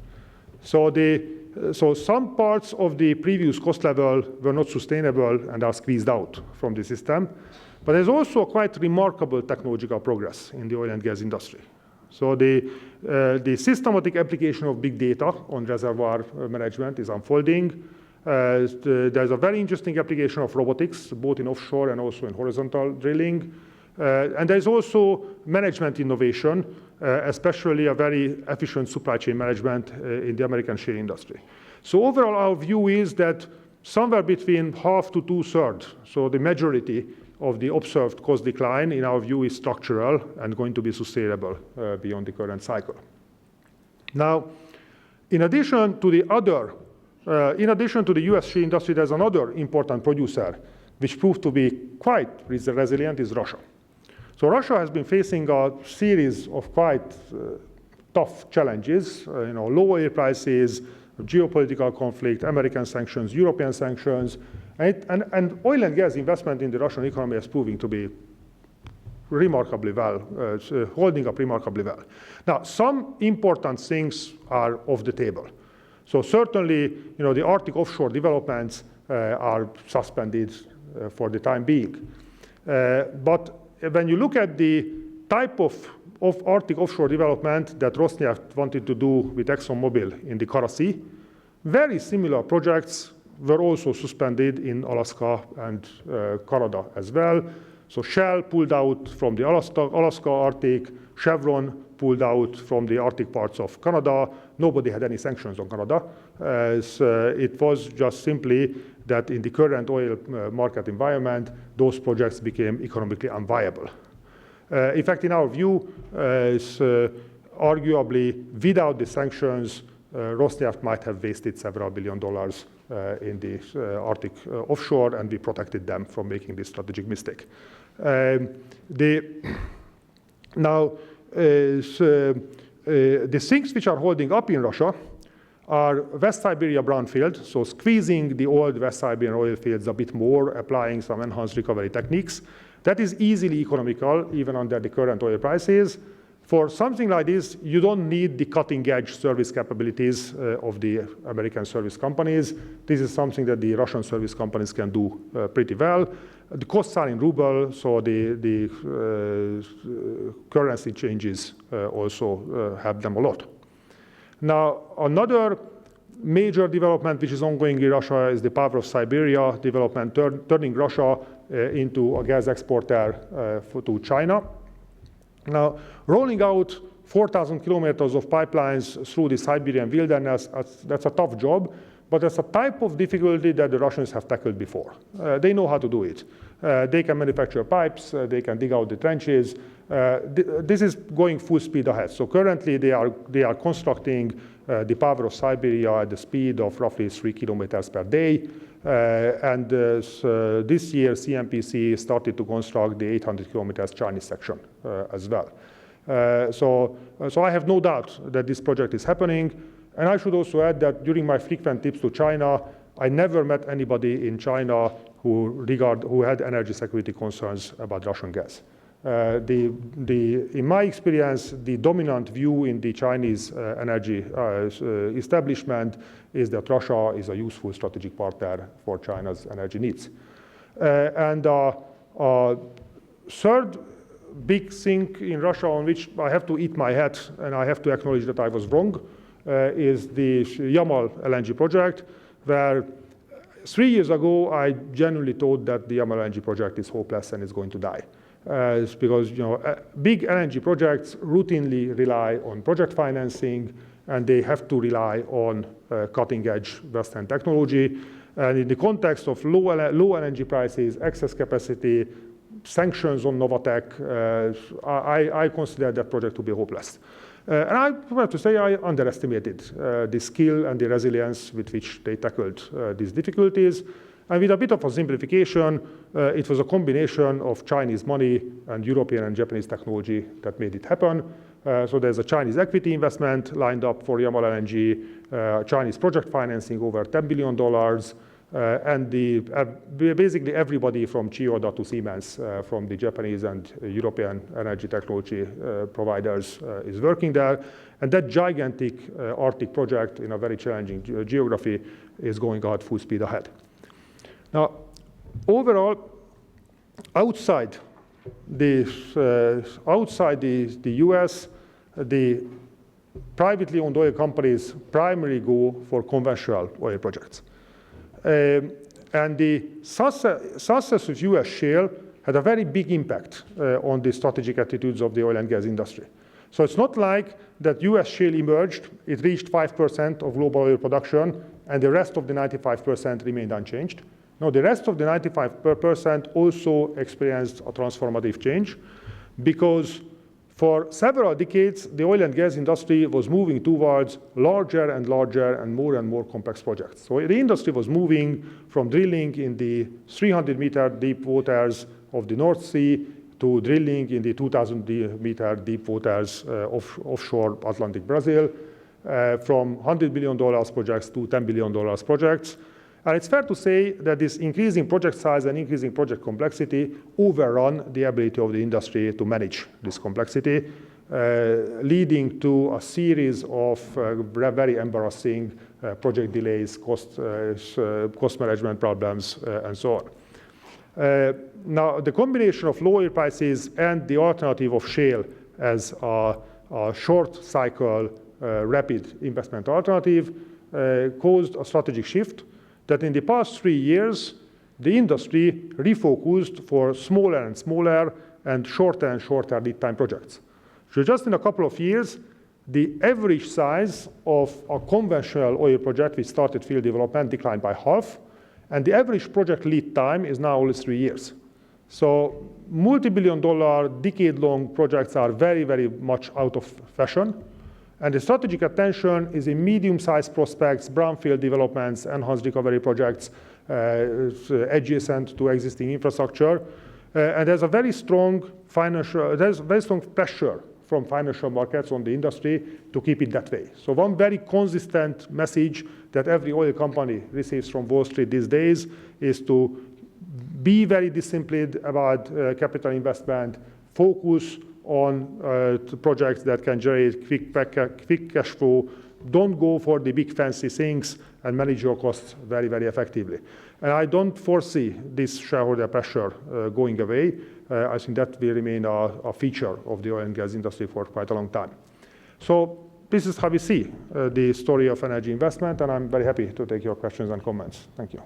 So some parts of the previous cost level were not sustainable and are squeezed out from the system. But there's also quite remarkable technological progress in the oil and gas industry. So the systematic application of big data on reservoir management is unfolding. There's a very interesting application of robotics, both in offshore and also in horizontal drilling. And there's also management innovation, especially a very efficient supply chain management in the American shale industry. So overall, our view is that somewhere between half to 2/3, so the majority of the observed cost decline, in our view, is structural and going to be sustainable beyond the current cycle. Now, in addition to the US shale industry, there's another important producer which proved to be quite resilient, is Russia. So Russia has been facing a series of quite tough challenges, low oil prices, geopolitical conflict, American sanctions, European sanctions, and oil and gas investment in the Russian economy is proving to be remarkably well, holding up remarkably well. Now, some important things are off the table. So certainly, the Arctic offshore developments are suspended for the time being. But when you look at the type of Arctic offshore development that Rosneft wanted to do with ExxonMobil in the Kara Sea, very similar projects were also suspended in Alaska and Canada as well. So Shell pulled out from the Alaska Arctic, Chevron pulled out from the Arctic parts of Canada. Nobody had any sanctions on Canada. It was just simply that in the current oil market environment, those projects became economically unviable. In fact, in our view, arguably without the sanctions, Rosneft might have wasted several $billion in the Arctic offshore, and we protected them from making this strategic mistake. The things which are holding up in Russia are West Siberia brownfield, so squeezing the old West Siberian oil fields a bit more, applying some enhanced recovery techniques. That is easily economical, even under the current oil prices. For something like this, you don't need the cutting-edge service capabilities of the American service companies. This is something that the Russian service companies can do pretty well. The costs are in ruble, so the currency changes also help them a lot. Now, another major development which is ongoing in Russia is the Power of Siberia development, turning Russia into a gas exporter to China. Now, rolling out 4,000 kilometers of pipelines through the Siberian wilderness, that's a tough job, but that's a type of difficulty that the Russians have tackled before. They know how to do it. They can manufacture pipes, they can dig out the trenches. This is going full speed ahead. So currently they are constructing the Power of Siberia at the speed of roughly 3 kilometers per day. So this year, CNPC started to construct the 800 kilometers Chinese section as well. So I have no doubt that this project is happening. And I should also add that during my frequent trips to China, I never met anybody in China who had energy security concerns about Russian gas. In my experience, the dominant view in the Chinese energy establishment is that Russia is a useful strategic partner for China's energy needs. Third big thing in Russia on which I have to eat my hat and I have to acknowledge that I was wrong is the Yamal LNG project, where 3 years ago I genuinely thought that the Yamal LNG project is hopeless and is going to die. It's because big LNG projects routinely rely on project financing, and they have to rely on cutting-edge Western technology. And in the context of low LNG prices, excess capacity, sanctions on Novatek, I consider that project to be hopeless. And I have to say I underestimated the skill and the resilience with which they tackled these difficulties. And with a bit of a simplification, it was a combination of Chinese money and European and Japanese technology that made it happen. So there's a Chinese equity investment lined up for Yamal LNG, Chinese project financing over $10 billion, and basically everybody from Chiyoda to Siemens, from the Japanese and European energy technology providers is working there. And that gigantic Arctic project in a very challenging geography is going out full speed ahead. Now, overall, outside the US, the privately owned oil companies primarily go for conventional oil projects. And the success of US shale had a very big impact on the strategic attitudes of the oil and gas industry. So it's not like that US shale emerged, it reached 5% of global oil production, and the rest of the 95% remained unchanged. No, the rest of the 95% also experienced a transformative change, because for several decades, the oil and gas industry was moving towards larger and larger and more complex projects. So the industry was moving from drilling in the 300-meter deep waters of the North Sea to drilling in the 2,000-meter deep waters offshore Atlantic Brazil, from $100 billion projects to $10 billion projects. And it's fair to say that this increasing project size and increasing project complexity overrun the ability of the industry to manage this complexity, leading to a series of very embarrassing project delays, cost management problems, and so on. Now, the combination of low oil prices and the alternative of shale as a short cycle, rapid investment alternative caused a strategic shift that in the past 3 years, the industry refocused for smaller and smaller and shorter lead time projects. So just in a couple of years, the average size of a conventional oil project which started field development declined by half, and the average project lead time is now only 3 years. So multi-billion-dollar, decade-long projects are very, very much out of fashion. And the strategic attention is in medium-sized prospects, brownfield developments, enhanced recovery projects adjacent to existing infrastructure. And there's a very strong pressure from financial markets on the industry to keep it that way. So one very consistent message that every oil company receives from Wall Street these days is to be very disciplined about capital investment, focus on projects that can generate quick cash flow. Don't go for the big fancy things and manage your costs very, very effectively. And I don't foresee this shareholder pressure going away. I think that will remain a feature of the oil and gas industry for quite a long time. So this is how we see the story of energy investment, and I'm very happy to take your questions and comments. Thank you.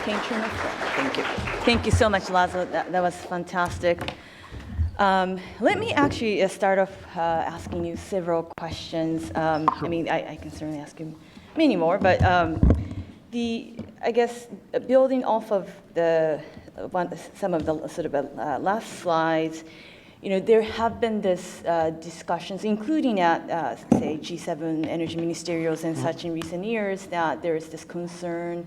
Thank you. Thank you so much, Laszlo. That was fantastic. Let me actually start off asking you several questions. Sure. I mean, I can certainly ask you many more, but I guess building off of some of the sort of last slides, there have been this discussions, including at say G7 energy ministerials and such in recent years, that there is this concern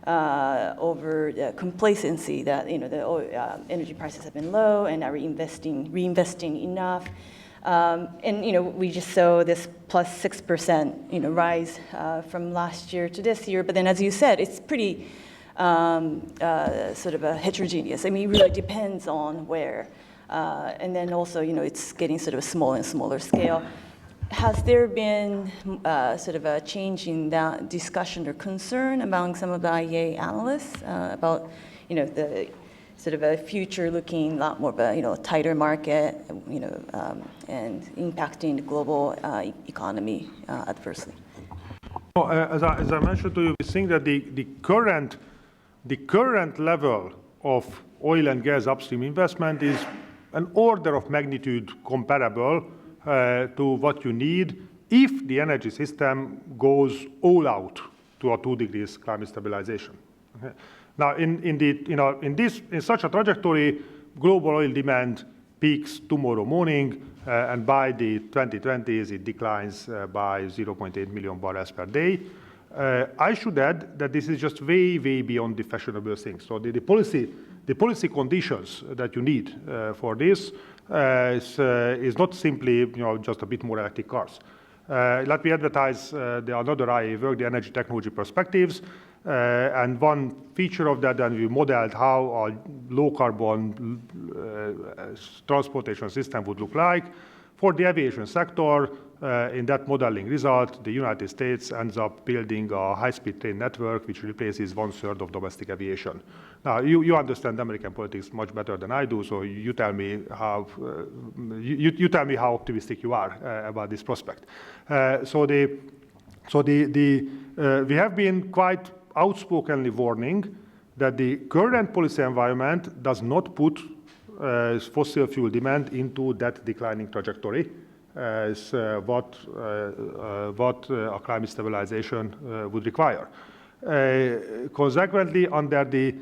over the complacency that the energy prices have been low and are reinvesting enough. And we just saw this plus 6% rise from last year to this year. But then, as you said, it's pretty sort of a heterogeneous. I mean, it really depends on where. And then also, it's getting sort of a smaller and smaller scale. Has there been sort of a change in that discussion or concern among some of the IEA analysts about, the sort of a future-looking, lot more of a tighter market, and impacting the global economy adversely? Well, as I mentioned to you, we think that the current level of oil and gas upstream investment is an order of magnitude comparable to what you need if the energy system goes all out to a 2 degrees climate stabilization. Okay? Now, in such a trajectory, global oil demand peaks tomorrow morning, and by the 2020s, it declines by 0.8 million barrels per day. I should add that this is just way, way beyond the fashionable thing. So the policy conditions that you need for this is not simply just a bit more electric cars. Let me advertise another IEA work, the Energy Technology Perspectives, and one feature of that, and we modeled how a low-carbon transportation system would look like. For the aviation sector, in that modeling result, the United States ends up building a high-speed train network which replaces 1/3 of domestic aviation. Now, you understand American politics much better than I do, so you tell me how optimistic you are about this prospect. We have been quite outspokenly warning that the current policy environment does not put fossil fuel demand into that declining trajectory as what a climate stabilization would require. Consequently, under the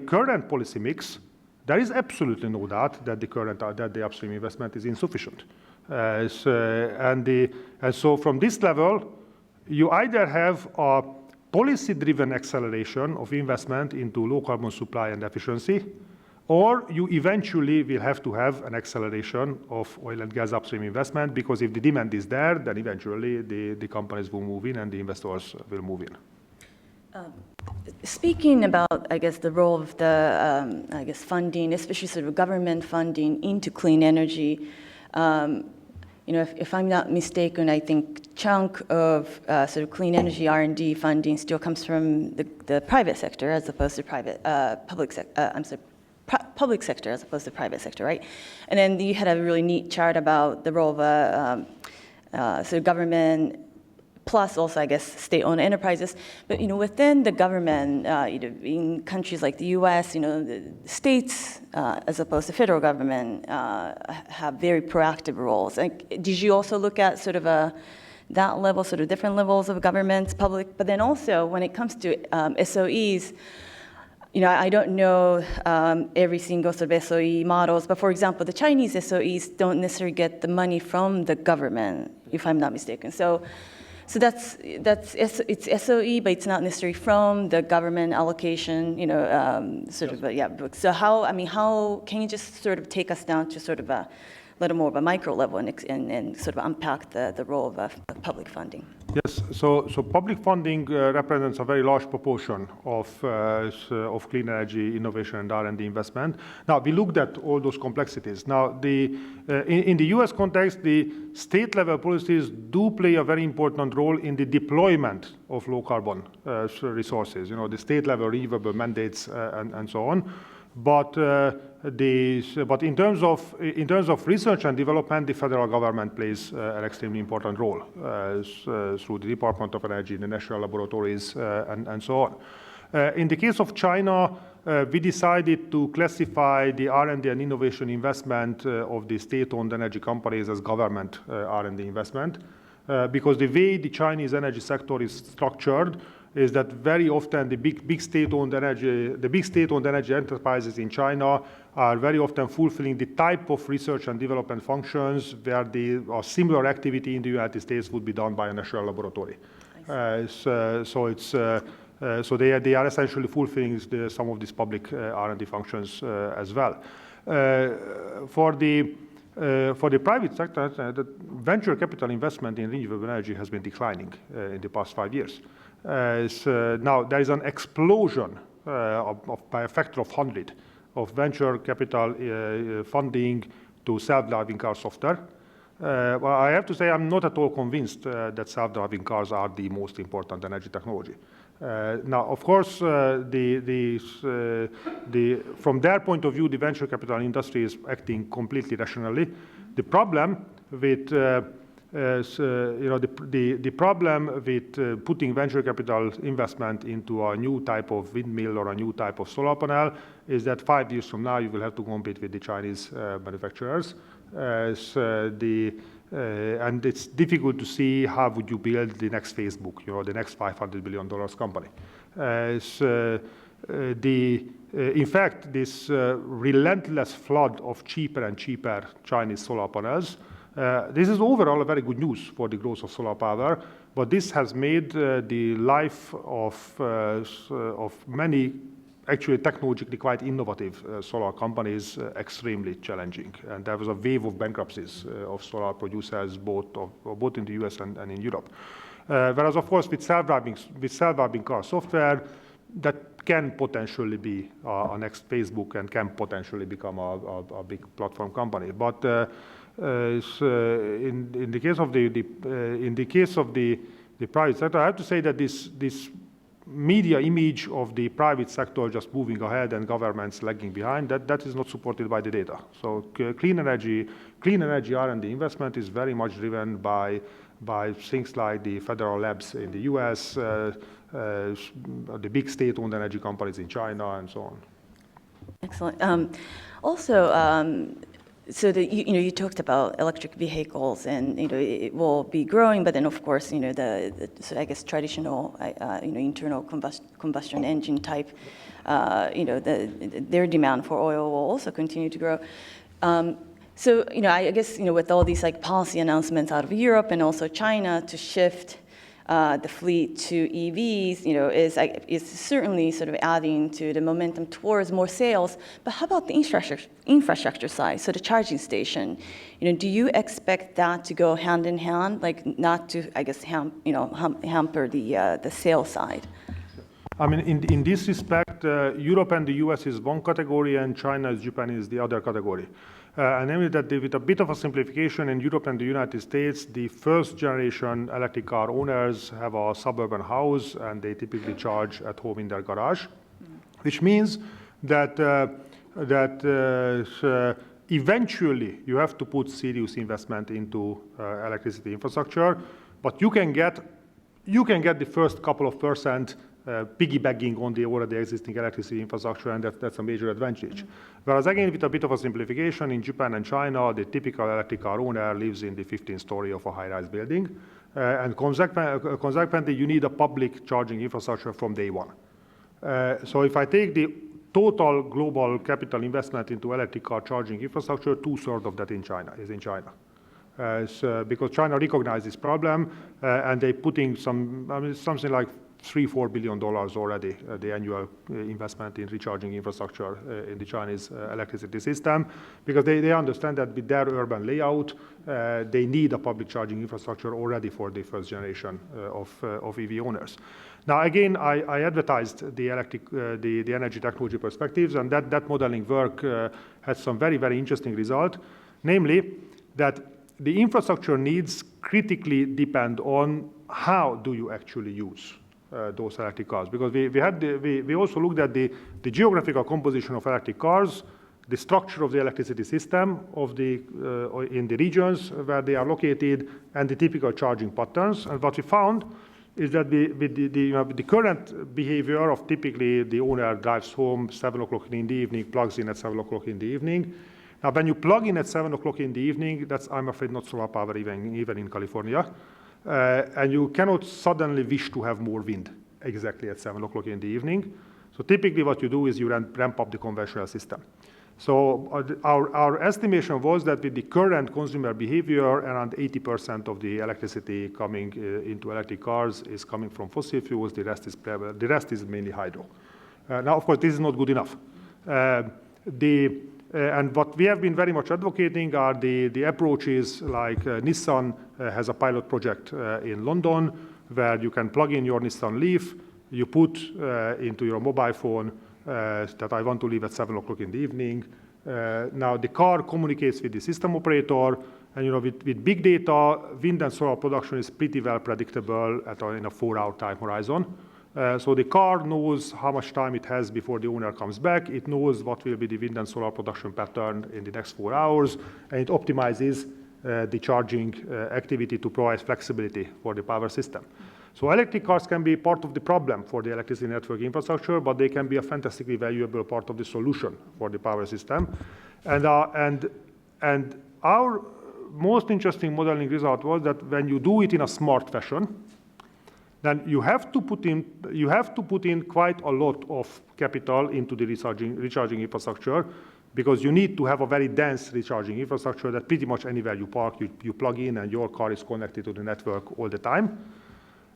current policy mix, there is absolutely no doubt that the upstream investment is insufficient. And so from this level, you either have a policy-driven acceleration of investment into low-carbon supply and efficiency, or you eventually will have to have an acceleration of oil and gas upstream investment, because if the demand is there, then eventually the companies will move in and the investors will move in. Speaking about, I guess, the role of the, funding, especially sort of government funding into clean energy, if I'm not mistaken, I think chunk of sort of clean energy R&D funding still comes from the private sector as opposed to public sector as opposed to private sector, right? And then you had a really neat chart about the role of sort of government plus also, I guess, state-owned enterprises. But within the government, in countries like the U.S., the states, as opposed to federal government, have very proactive roles. Like, did you also look at sort of that level, sort of different levels of governments, public? But then also, when it comes to SOEs, I don't know every single sort of SOE models, but for example, the Chinese SOEs don't necessarily get the money from the government, if I'm not mistaken. So it's SOE, but it's not necessarily from the government allocation, So how can you just sort of take us down to sort of a little more of a micro level and sort of unpack the role of public funding? Yes, so public funding represents a very large proportion of clean energy innovation and R&D investment. Now, we looked at all those complexities. Now, in the US context, the state-level policies do play a very important role in the deployment of low-carbon resources, the state-level renewable mandates and so on. But in terms of research and development, the federal government plays an extremely important role through the Department of Energy, the national laboratories, and so on. In the case of China, we decided to classify the R&D and innovation investment of the state-owned energy companies as government R&D investment, because the way the Chinese energy sector is structured is that very often the big state-owned energy enterprises in China are very often fulfilling the type of research and development functions where a similar activity in the United States would be done by a national laboratory. So they are essentially fulfilling some of these public R&D functions as well. For the private sector, the venture capital investment in renewable energy has been declining in the past 5 years. Now, there is an explosion by a factor of 100 of venture capital funding to self-driving car software. Well, I have to say I'm not at all convinced that self-driving cars are the most important energy technology. Now, of course, from their point of view, the venture capital industry is acting completely rationally. The problem with the problem with putting venture capital investment into a new type of windmill or a new type of solar panel is that 5 years from now you will have to compete with the Chinese manufacturers. And it's difficult to see how would you build the next Facebook, the next $500 billion company. In fact, this relentless flood of cheaper and cheaper Chinese solar panels, this is overall a very good news for the growth of solar power, but this has made the life of many actually technologically quite innovative solar companies extremely challenging. And there was a wave of bankruptcies of solar producers both in the US and in Europe. Whereas, of course, with self-driving car software, that can potentially be a next Facebook and can potentially become a big platform company. But in the case of the private sector, I have to say that this media image of the private sector just moving ahead and governments lagging behind, that is not supported by the data. So clean energy R&D investment is very much driven by things like the federal labs in the US, the big state-owned energy companies in China, and so on. Excellent. So you talked about electric vehicles, and it will be growing, but then of course so I guess traditional internal combustion engine type, their demand for oil will also continue to grow. So I guess with all these policy announcements out of Europe and also China to shift the fleet to EVs, is certainly sort of adding to the momentum towards more sales. But how about the infrastructure side? So the charging station, do you expect that to go hand in hand, not to, I guess, hamper the sales side? I mean, in this respect, Europe and the US is one category, and China and Japan is the other category. And namely that with a bit of a simplification, in Europe and the United States, the first generation electric car owners have a suburban house and they typically charge at home in their garage, which means that eventually you have to put serious investment into electricity infrastructure, but you can get the first couple of percent piggybacking on the already existing electricity infrastructure, and that's a major advantage. Whereas again, with a bit of a simplification, in Japan and China, the typical electric car owner lives in the 15th story of a high-rise building, and consequently, you need a public charging infrastructure from day one. So if I take the total global capital investment into electric car charging infrastructure, 2/3 of that is in China. Because China recognizes this problem, and they're putting something like $3–4 billion already, the annual investment in recharging infrastructure in the Chinese electricity system, because they understand that with their urban layout, they need a public charging infrastructure already for the first generation of EV owners. Now, again, I advertised the energy technology perspectives, and that modeling work had some very, very interesting result, namely that the infrastructure needs critically depend on how do you actually use those electric cars. Because we also looked at the geographical composition of electric cars, the structure of the electricity system in the regions where they are located, and the typical charging patterns. And what we found is that with the current behavior of typically the owner drives home 7 o'clock in the evening, plugs in at 7 o'clock in the evening. Now, when you plug in at 7 o'clock in the evening, that's, I'm afraid, not solar power even in California. And you cannot suddenly wish to have more wind exactly at 7 o'clock in the evening. So typically what you do is you ramp up the conventional system. So our estimation was that with the current consumer behavior, around 80% of the electricity coming into electric cars is coming from fossil fuels. The rest is mainly hydro. Now, of course, this is not good enough. And what we have been very much advocating are the approaches like Nissan has a pilot project in London where you can plug in your Nissan Leaf, you put into your mobile phone that I want to leave at 7 o'clock in the evening. Now the car communicates with the system operator, and with big data, wind and solar production is pretty well predictable in a 4-hour time horizon. So the car knows how much time it has before the owner comes back. It knows what will be the wind and solar production pattern in the next 4 hours, and it optimizes the charging activity to provide flexibility for the power system. So electric cars can be part of the problem for the electricity network infrastructure, but they can be a fantastically valuable part of the solution for the power system. And our most interesting modeling result was that when you do it in a smart fashion, then you have to put in quite a lot of capital into the recharging infrastructure, because you need to have a very dense recharging infrastructure that pretty much anywhere you park, you plug in and your car is connected to the network all the time.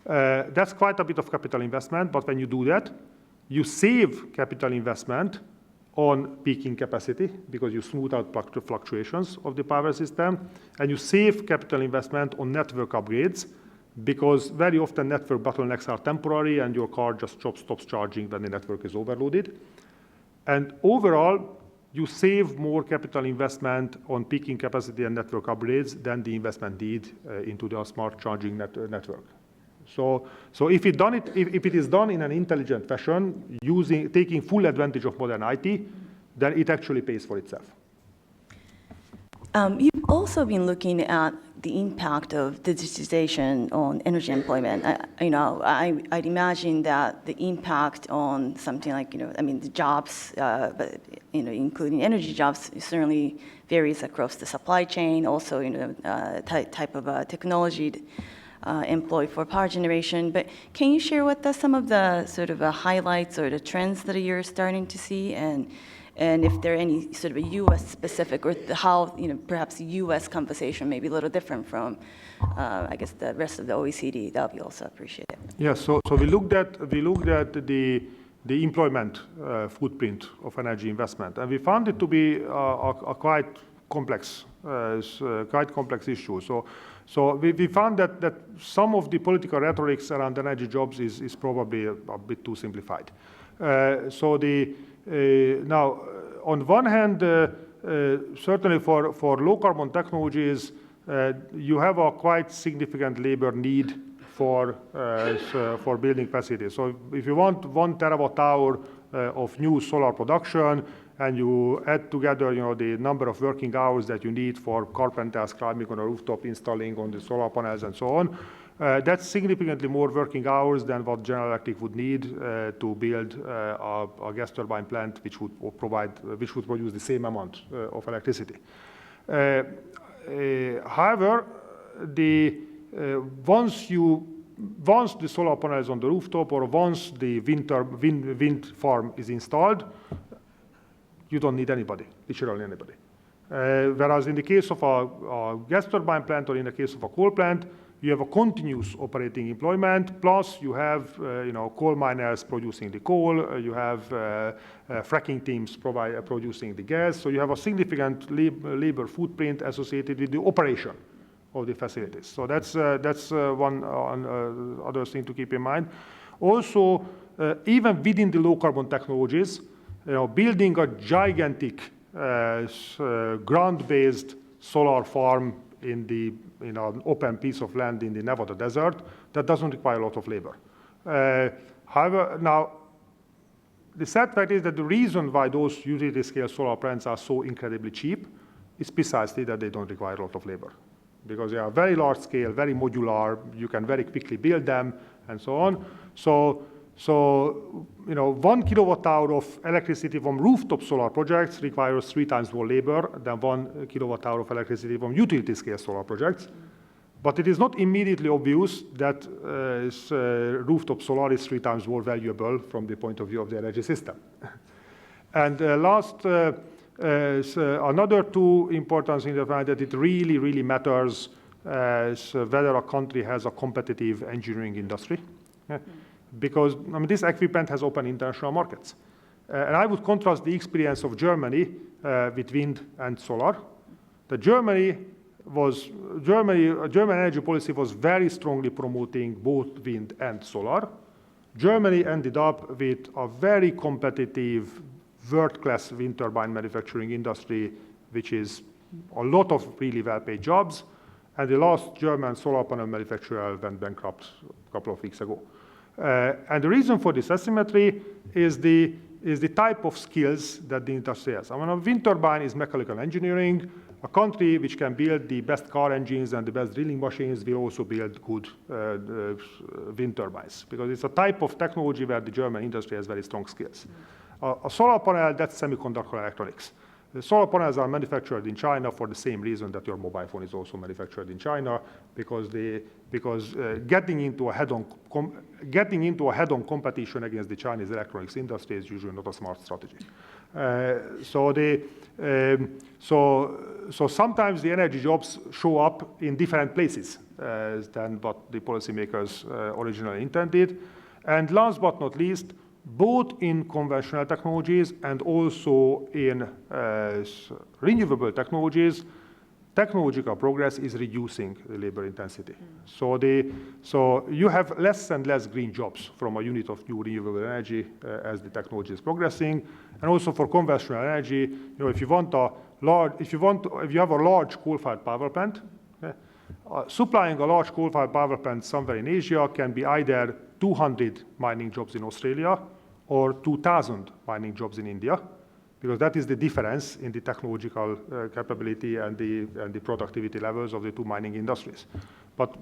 That's quite a bit of capital investment, but when you do that, you save capital investment on peaking capacity because you smooth out fluctuations of the power system, and you save capital investment on network upgrades because very often network bottlenecks are temporary and your car just stops charging when the network is overloaded. And overall, you save more capital investment on peaking capacity and network upgrades than the investment need into the smart charging network. So if it is done in an intelligent fashion, taking full advantage of modern IT, then it actually pays for itself. You've also been looking at the impact of digitization on energy employment. I'd imagine that the impact on something like, the jobs, but including energy jobs, certainly varies across the supply chain. Also, type of technology employed for power generation. But can you share with us some of the sort of highlights or the trends that you're starting to see, and if there are any sort of a U.S. specific, or how perhaps the U.S. conversation may be a little different from, I guess, the rest of the OECD? That would be also appreciated. Yeah. So we looked at the employment footprint of energy investment, and we found it to be a quite complex issue. So we found that some of the political rhetorics around energy jobs is probably a bit too simplified. Now, on one hand, certainly for low carbon technologies, you have a quite significant labor need for building facilities. So if you want 1 terawatt hour of new solar production, and you add together, the number of working hours that you need for carpenters climbing on a rooftop, installing on the solar panels, and so on, that's significantly more working hours than what General Electric would need to build a gas turbine plant, which would produce the same amount of electricity. However, once the solar panel is on the rooftop, or once the wind farm is installed, you don't need anybody, literally anybody. Whereas in the case of a gas turbine plant or in the case of a coal plant, you have a continuous operating employment, plus you have coal miners producing the coal, you have fracking teams producing the gas, so you have a significant labor footprint associated with the operation of the facilities. So that's one other thing to keep in mind. Also, even within the low carbon technologies, building a gigantic ground-based solar farm in an open piece of land in the Nevada desert, that doesn't require a lot of labor. However, now, the sad fact is that the reason why those utility-scale solar plants are so incredibly cheap is precisely that they don't require a lot of labor. Because they are very large scale, very modular, you can very quickly build them, and so on. So 1 kilowatt hour of electricity from rooftop solar projects requires 3 times more labor than 1 kilowatt hour of electricity from utility scale solar projects. But it is not immediately obvious that rooftop solar is 3 times more valuable from the point of view of the energy system. And another two important things that it really matters whether a country has a competitive engineering industry. Because this equipment has open international markets. And I would contrast the experience of Germany with wind and solar. German energy policy was very strongly promoting both wind and solar. Germany ended up with a very competitive world-class wind turbine manufacturing industry, which is a lot of really well-paid jobs. And the last German solar panel manufacturer went bankrupt a couple of weeks ago. And the reason for this asymmetry is the type of skills that the industry has. A wind turbine is mechanical engineering. A country which can build the best car engines and the best drilling machines will also build good wind turbines, because it's a type of technology where the German industry has very strong skills. A solar panel, that's semiconductor electronics. The solar panels are manufactured in China for the same reason that your mobile phone is also manufactured in China, because getting into a head-on competition against the Chinese electronics industry is usually not a smart strategy. So sometimes the energy jobs show up in different places than what the policymakers originally intended. And last but not least, both in conventional technologies and also in renewable technologies, technological progress is reducing the labor intensity. So you have less and less green jobs from a unit of new renewable energy as the technology is progressing. And also for conventional energy, if you have a large coal-fired power plant, supplying a large coal-fired power plant somewhere in Asia can be either 200 mining jobs in Australia or 2,000 mining jobs in India, because that is the difference in the technological capability and the productivity levels of the two mining industries. But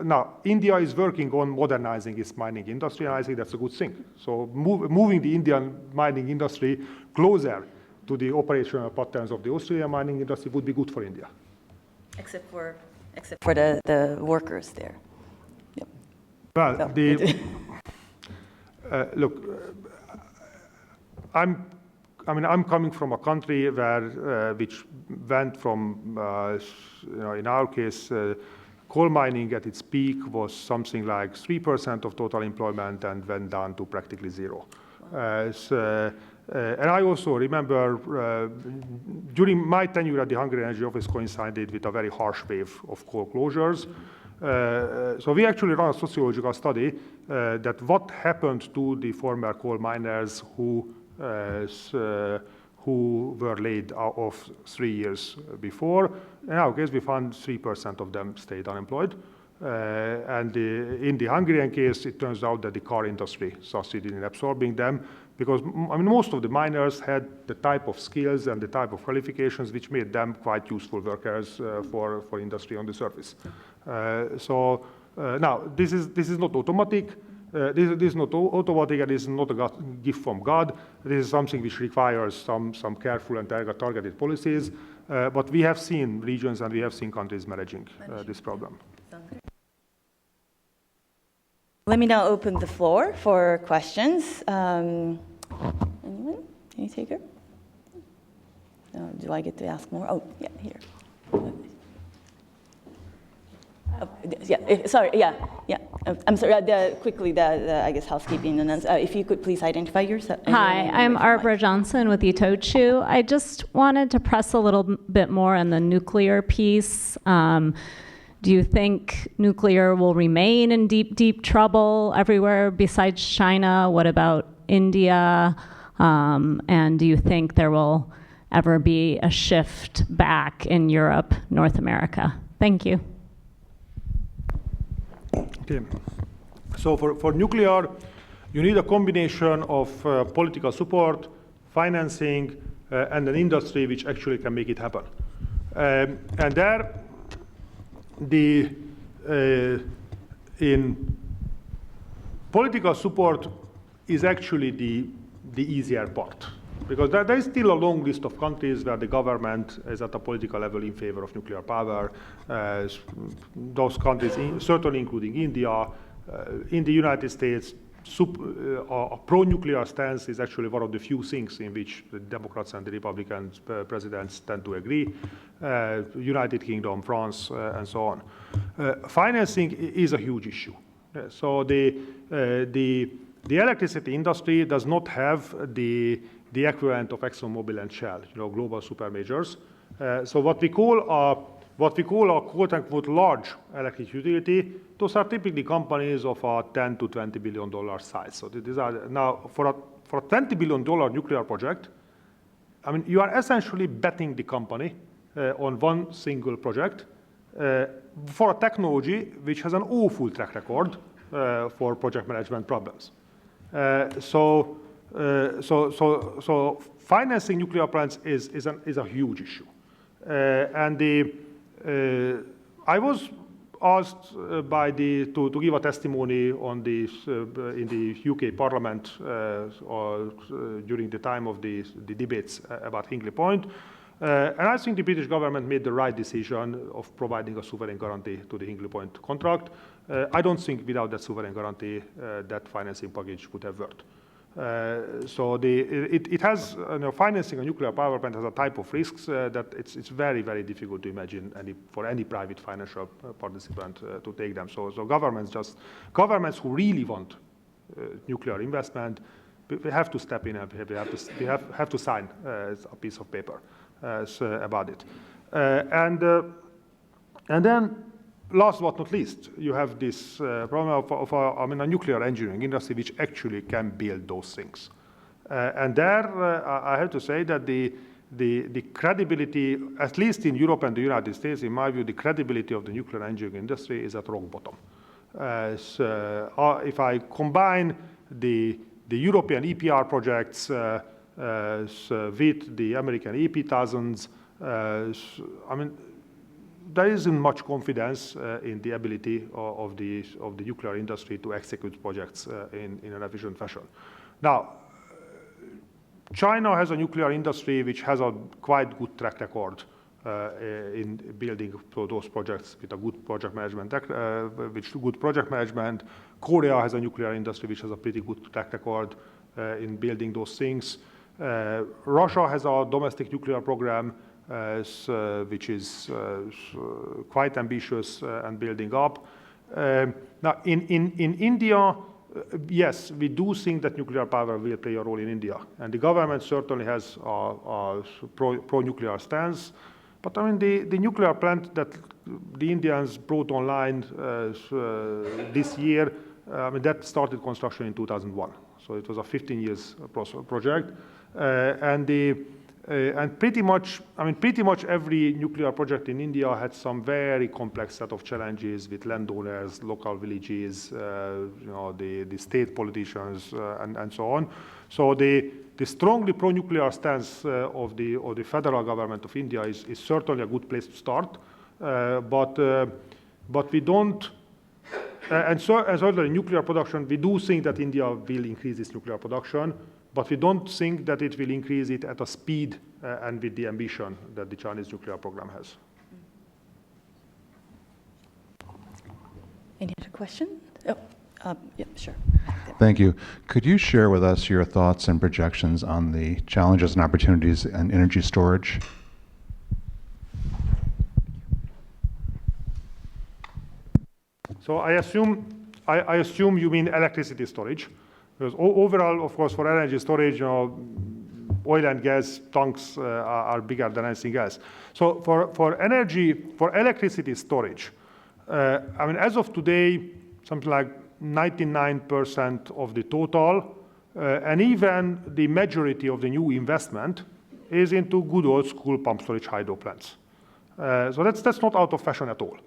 now, India is working on modernizing its mining industry, and I think that's a good thing. So moving the Indian mining industry closer to the operational patterns of the Australian mining industry would be good for India. Except for the workers there. Yep. Well, look, I'm coming from a country which went from, in our case, coal mining at its peak was something like 3% of total employment and went down to practically zero. And I also remember during my tenure at the Hungary Energy Office coincided with a very harsh wave of coal closures. So we actually ran a sociological study that what happened to the former coal miners who were laid off 3 years before. In our case, we found 3% of them stayed unemployed. And in the Hungarian case, it turns out that the car industry succeeded in absorbing them, because most of the miners had the type of skills and the type of qualifications which made them quite useful workers for industry on the surface. Now, this is not automatic. This is not automatic, and this is not a gift from God. This is something which requires some careful and targeted policies. But we have seen regions and we have seen countries managing this problem. Let me now open the floor for questions. Anyone? Any taker? Do I get to ask more? Oh, yeah, here. Sorry, yeah. I'm sorry, quickly, I guess, housekeeping, and then, if you could please identify yourself. Hi, I'm Arbra Johnson with Itochu. I just wanted to press a little bit more on the nuclear piece. Do you think nuclear will remain in deep, deep trouble everywhere besides China? What about India? And do you think there will ever be a shift back in Europe, North America? Thank you. Okay. So for nuclear, you need a combination of political support, financing, and an industry which actually can make it happen. And there, in political support is actually the easier part. Because there is still a long list of countries where the government is at a political level in favor of nuclear power. Those countries, certainly including India, in the United States, a pro-nuclear stance is actually one of the few things in which the Democrats and the Republican presidents tend to agree. United Kingdom, France, and so on. Financing is a huge issue. So the electricity industry does not have the equivalent of ExxonMobil and Shell, global super majors. So what we call a quote-unquote large electric utility, those are typically companies of a $10 to $20 billion size. So these are now for a $20 billion nuclear project. I mean, you are essentially betting the company on one single project for a technology which has an awful track record for project management problems. So financing nuclear plants is a huge issue. I was asked to give a testimony on this in the UK Parliament during the time of the debates about Hinkley Point. And I think the British government made the right decision of providing a sovereign guarantee to the Hinkley Point contract. I don't think without that sovereign guarantee that financing package would have worked. So it has, financing a nuclear power plant has a type of risks that it's very, very difficult to imagine for any private financial participant to take them. So governments who really want nuclear investment, they have to step in and they have to sign a piece of paper about it. And then, last but not least, you have this problem of a nuclear engineering industry which actually can build those things. And there, I have to say that the credibility, at least in Europe and the United States, in my view, the credibility of the nuclear engineering industry is at rock bottom. So if I combine the European EPR projects with the American EP1000s, I mean, there isn't much confidence in the ability of the nuclear industry to execute projects in an efficient fashion. Now, China has a nuclear industry which has a quite good track record in building those projects with a good project management. Korea has a nuclear industry which has a pretty good track record in building those things. Russia has a domestic nuclear program which is quite ambitious and building up. Now, in India, yes, we do think that nuclear power will play a role in India, and the government certainly has a pro-nuclear stance. But I mean, the nuclear plant that the Indians brought online this year, I mean, that started construction in 2001, so it was a 15 years project, and pretty much every nuclear project in India had some very complex set of challenges with landowners, local villages, the state politicians, and so on. So the strongly pro-nuclear stance of the federal government of India is certainly a good place to start, but we don't. And so, as well as nuclear production, we do think that India will increase its nuclear production, but we don't think that it will increase it at a speed and with the ambition that the Chinese nuclear program has. Any other question? Oh, yeah, sure. Thank you. Could you share with us your thoughts and projections on the challenges and opportunities in energy storage? So I assume you mean electricity storage, because overall, of course, for energy storage, oil and gas tanks are bigger than anything else. So for electricity storage, I mean, as of today, something like 99% of the total, and even the majority of the new investment is into good old school pump storage hydro plants. So that's not out of fashion at all.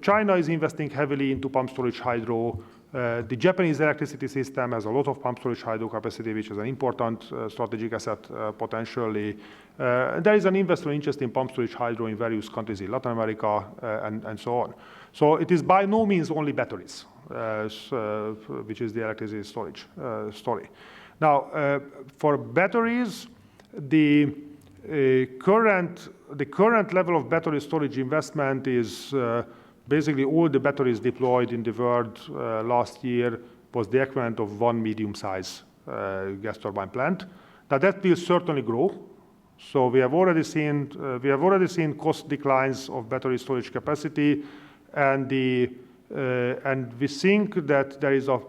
China is investing heavily into pump storage hydro. The Japanese electricity system has a lot of pump storage hydro capacity, which is an important strategic asset potentially. There is an investor interest in pump storage hydro in various countries in Latin America and so on. So it is by no means only batteries, which is the electricity storage story. Now, for batteries, the current level of battery storage investment is basically all the batteries deployed in the world last year was the equivalent of one medium-sized gas turbine plant. Now that will certainly grow. So we have already seen cost declines of battery storage capacity, and we think that there is a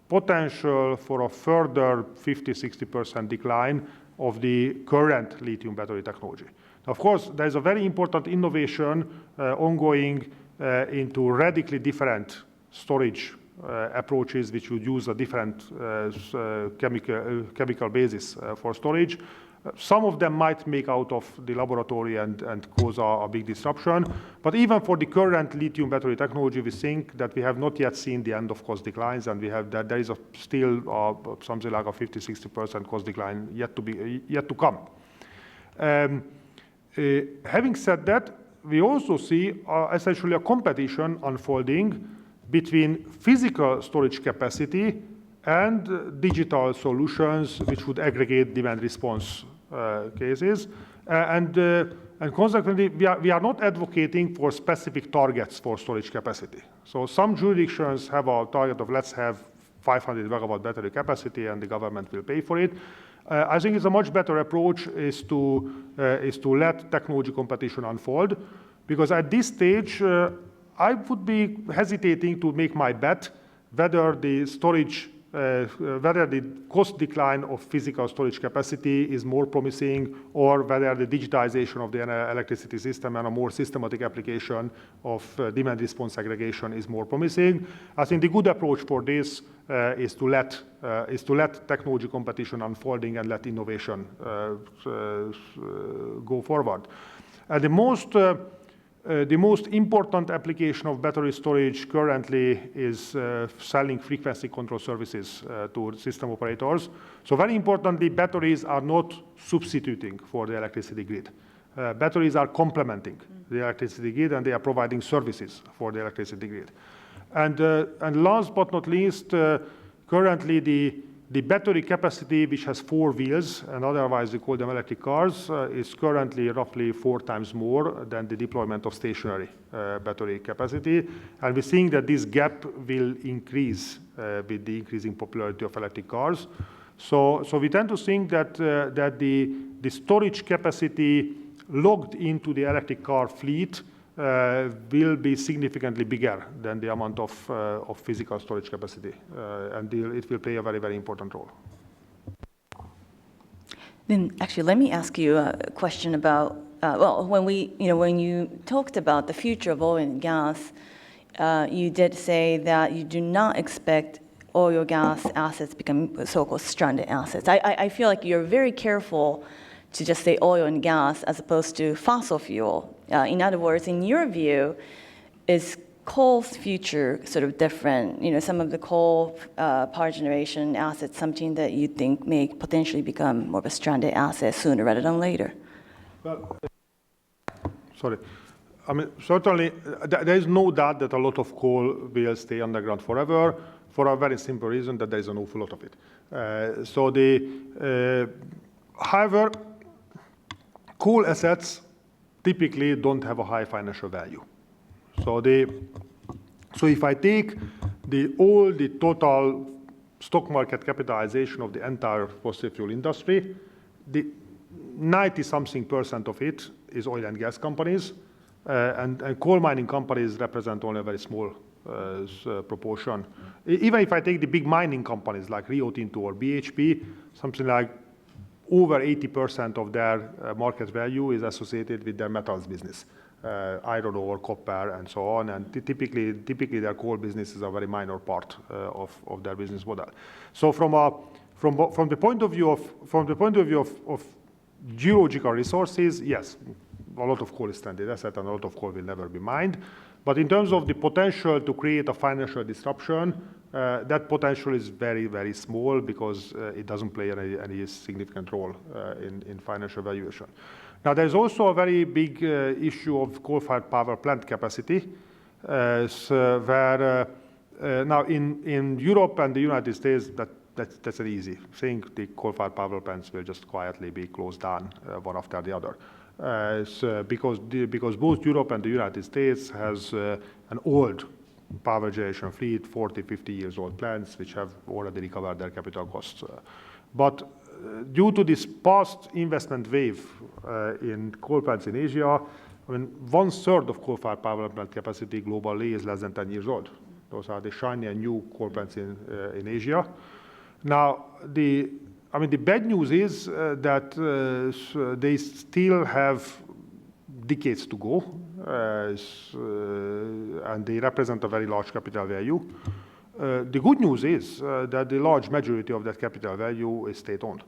potential for a further 50-60% decline of the current lithium battery technology. Of course, there is a very important innovation ongoing into radically different storage approaches, which would use a different chemical basis for storage. Some of them might make out of the laboratory and cause a big disruption. But even for the current lithium battery technology, we think that we have not yet seen the end of cost declines, and we have that there is still something like a 50-60% cost decline yet to come. Having said that, we also see essentially a competition unfolding between physical storage capacity and digital solutions which would aggregate demand response cases. And consequently, we are not advocating for specific targets for storage capacity. So some jurisdictions have a target of let's have 500 megawatt battery capacity and the government will pay for it. I think it's a much better approach is to let technology competition unfold, because at this stage, I would be hesitating to make my bet whether the cost decline of physical storage capacity is more promising, or whether the digitization of the electricity system and a more systematic application of demand response aggregation is more promising. I think the good approach for this is to let technology competition unfolding and let innovation go forward. The most important application of battery storage currently is selling frequency control services to system operators. So very importantly, batteries are not substituting for the electricity grid. Batteries are complementing the electricity grid, and they are providing services for the electricity grid. And last but not least, currently the battery capacity, which has 4 wheels, and otherwise we call them electric cars, is currently roughly 4 times more than the deployment of stationary battery capacity. And we're seeing that this gap will increase with the increasing popularity of electric cars. So we tend to think that the storage capacity logged into the electric car fleet will be significantly bigger than the amount of physical storage capacity, and it will play a very, very important role. Then actually, let me ask you a question about, when you talked about the future of oil and gas, you did say that you do not expect oil and gas assets become so-called stranded assets. I feel like you're very careful to just say oil and gas as opposed to fossil fuel. In other words, in your view, is coal's future sort of different? Some of the coal power generation assets, something that you think may potentially become more of a stranded asset sooner rather than later? Well, sorry. I mean, certainly, there is no doubt that a lot of coal will stay underground forever, for a very simple reason that there is an awful lot of it. However, coal assets typically don't have a high financial value. So if I take the total stock market capitalization of the entire fossil fuel industry, the 90-something% of it is oil and gas companies. And coal mining companies represent only a very small proportion. Even if I take the big mining companies like Rio Tinto or BHP, something like over 80% of their market value is associated with their metals business, iron ore, copper, and so on. And typically their coal business is a very minor part of their business model. So from the point of view of geological resources, yes, a lot of coal is stranded asset and a lot of coal will never be mined. But in terms of the potential to create a financial disruption, that potential is very, very small because it doesn't play any significant role in financial valuation. Now, there's also a very big issue of coal-fired power plant capacity, where now in Europe and the United States, that's an easy thing. The coal-fired power plants will just quietly be closed down one after the other. Because both Europe and the United States has an old power generation fleet, 40, 50 years old plants, which have already recovered their capital costs. But due to this past investment wave in coal plants in Asia, I mean, 1/3 of coal-fired power plant capacity globally is less than 10 years old. Those are the shiny and new coal plants in Asia. Now, the bad news is that they still have decades to go, and they represent a very large capital value. The good news is that the large majority of that capital value is state-owned,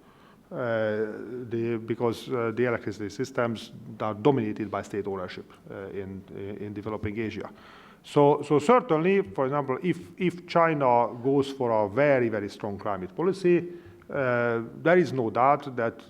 because the electricity systems are dominated by state ownership in developing Asia. So certainly, for example, if China goes for a very, very strong climate policy, there is no doubt that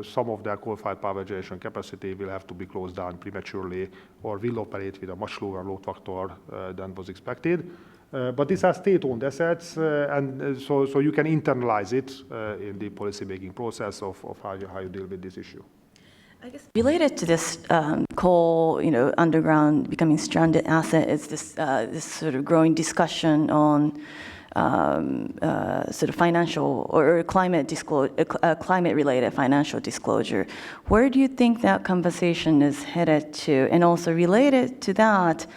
some of their coal-fired power generation capacity will have to be closed down prematurely or will operate with a much lower load factor than was expected. But these are state-owned assets, and so you can internalize it in the policy-making process of how you deal with this issue. I guess related to this coal, underground becoming stranded asset is this sort of growing discussion on sort of financial or climate-related financial disclosure. Where do you think that conversation is headed to? And also related to that,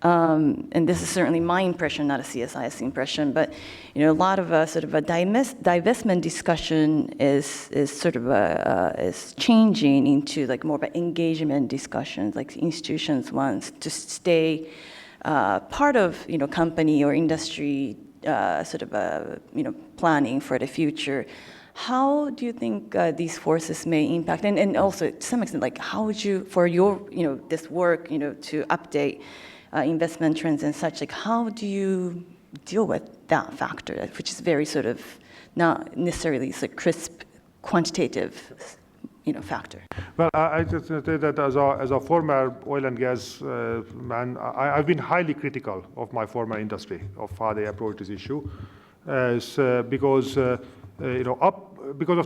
and this is certainly my impression, not a CSIS impression, but a lot of sort of a divestment discussion is is changing into like more of an engagement discussions, like institutions want to stay part of company or industry planning for the future. How do you think these forces may impact, and also to some extent, like how would you, for your this work to update investment trends and such, like how do you deal with that factor, which is very sort of not necessarily crisp quantitative factor? Well, I just say that as a former oil and gas man, I've been highly critical of my former industry, of how they approach this issue, because of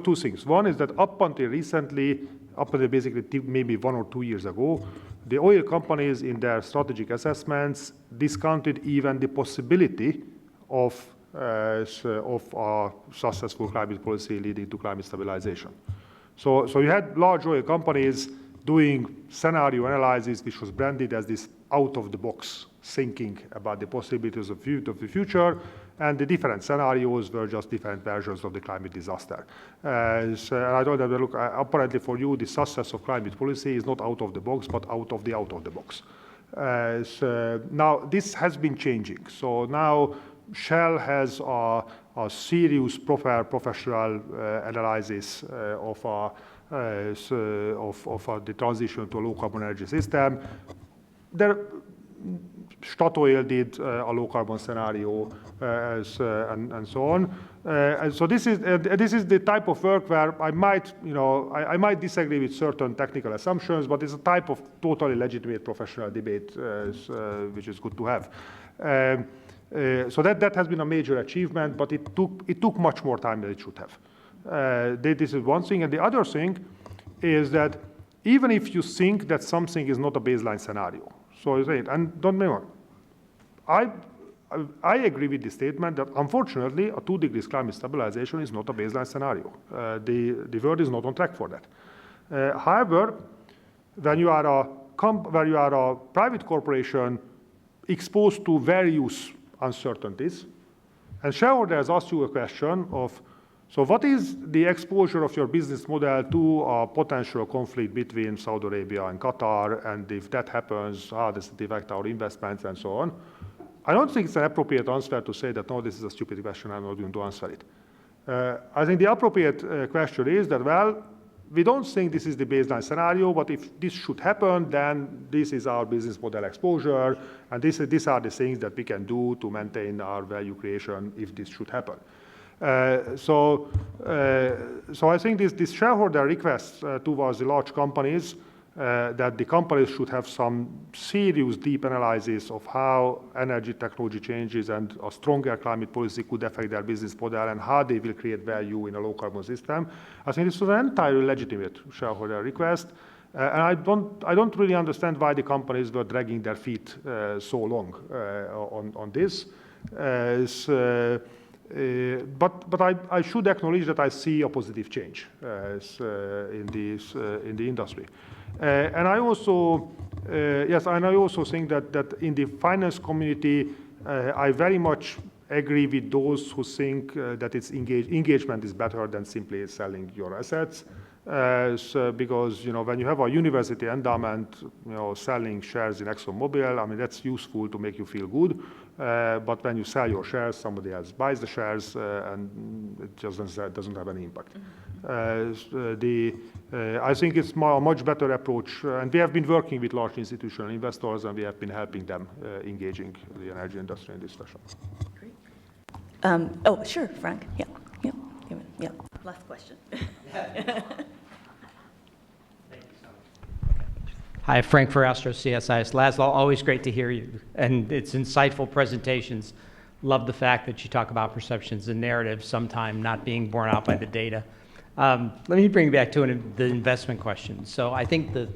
two things. One is that up until recently, up until basically maybe 1 or 2 years ago, the oil companies in their strategic assessments discounted even the possibility of a successful climate policy leading to climate stabilization. So you had large oil companies doing scenario analysis, which was branded as this out-of-the-box thinking about the possibilities of the future, and the different scenarios were just different versions of the climate disaster. And I told them, look, apparently for you, the success of climate policy is not out of the box, but out of the box. So now this has been changing. So now Shell has a serious professional analysis of the transition to a low-carbon energy system. Statoil did a low-carbon scenario, and so on. And so this is the type of work where I might disagree with certain technical assumptions, but it's a type of totally legitimate professional debate, which is good to have. So that has been a major achievement, but it took much more time than it should have. This is one thing, and the other thing is that even if you think that something is not a baseline scenario, so you say it, and don't get me wrong, I agree with the statement that unfortunately a 2 degrees climate stabilization is not a baseline scenario. The world is not on track for that. However, when you are a a private corporation exposed to various uncertainties, and shareholders ask you a question of, so what is the exposure of your business model to a potential conflict between Saudi Arabia and Qatar, and if that happens, how does it affect our investments and so on? I don't think it's an appropriate answer to say that, no, this is a stupid question, I'm not going to answer it. I think the appropriate question is that, well, we don't think this is the baseline scenario, but if this should happen, then this is our business model exposure, and these are the things that we can do to maintain our value creation if this should happen. So I think this shareholder request towards the large companies that the companies should have some serious deep analysis of how energy technology changes and a stronger climate policy could affect their business model and how they will create value in a low carbon system. I think this is an entirely legitimate shareholder request. And I don't really understand why the companies were dragging their feet so long on this. But I should acknowledge that I see a positive change in the industry. And I also, and I also think that in the finance community, I very much agree with those who think that engagement is better than simply selling your assets. Because when you have a university endowment, selling shares in ExxonMobil, I mean that's useful to make you feel good. But when you sell your shares, somebody else buys the shares, and it just doesn't have any impact. I think it's a much better approach, and we have been working with large institutional investors, and we have been helping them engaging the energy industry in this fashion. Great. Oh, sure, Frank. Yeah. Last question. Hi, Frank Verastro, CSIS. Laszlo, always great to hear you, and it's insightful presentations. Love the fact that you talk about perceptions and narratives sometime not being borne out by the data. Let me bring you back to the investment question. So I think the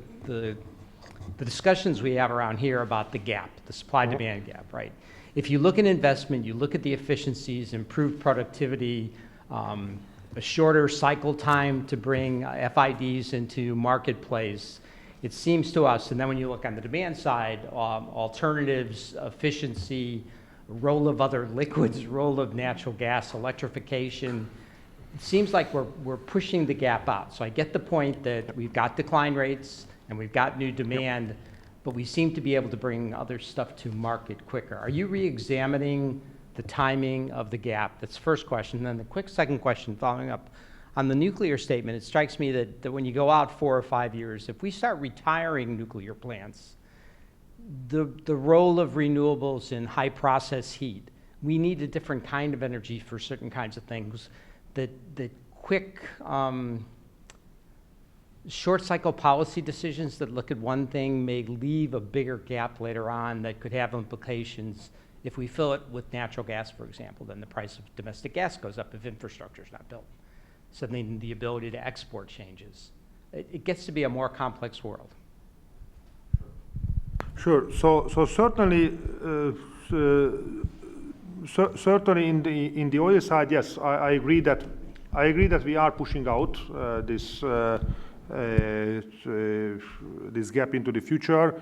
discussions we have around here about the gap, the supply-demand gap, right? If you look at investment, you look at the efficiencies, improved productivity, a shorter cycle time to bring FIDs into marketplace, it seems to us, and then when you look on the demand side, alternatives, efficiency, role of other liquids, role of natural gas, electrification, it seems like we're pushing the gap out. So I get the point that we've got decline rates and we've got new demand, but we seem to be able to bring other stuff to market quicker. Are you re-examining the timing of the gap? That's the first question. And then the quick second question following up on the nuclear statement, it strikes me that when you go out 4 or 5 years, if we start retiring nuclear plants, the role of renewables in high process heat, we need a different kind of energy for certain kinds of things. The quick short cycle policy decisions that look at one thing may leave a bigger gap later on that could have implications. If we fill it with natural gas, for example, then the price of domestic gas goes up if infrastructure is not built. Suddenly the ability to export changes. It gets to be a more complex world. Sure. So certainly, certainly in the oil side, yes, I agree that we are pushing out this gap into the future.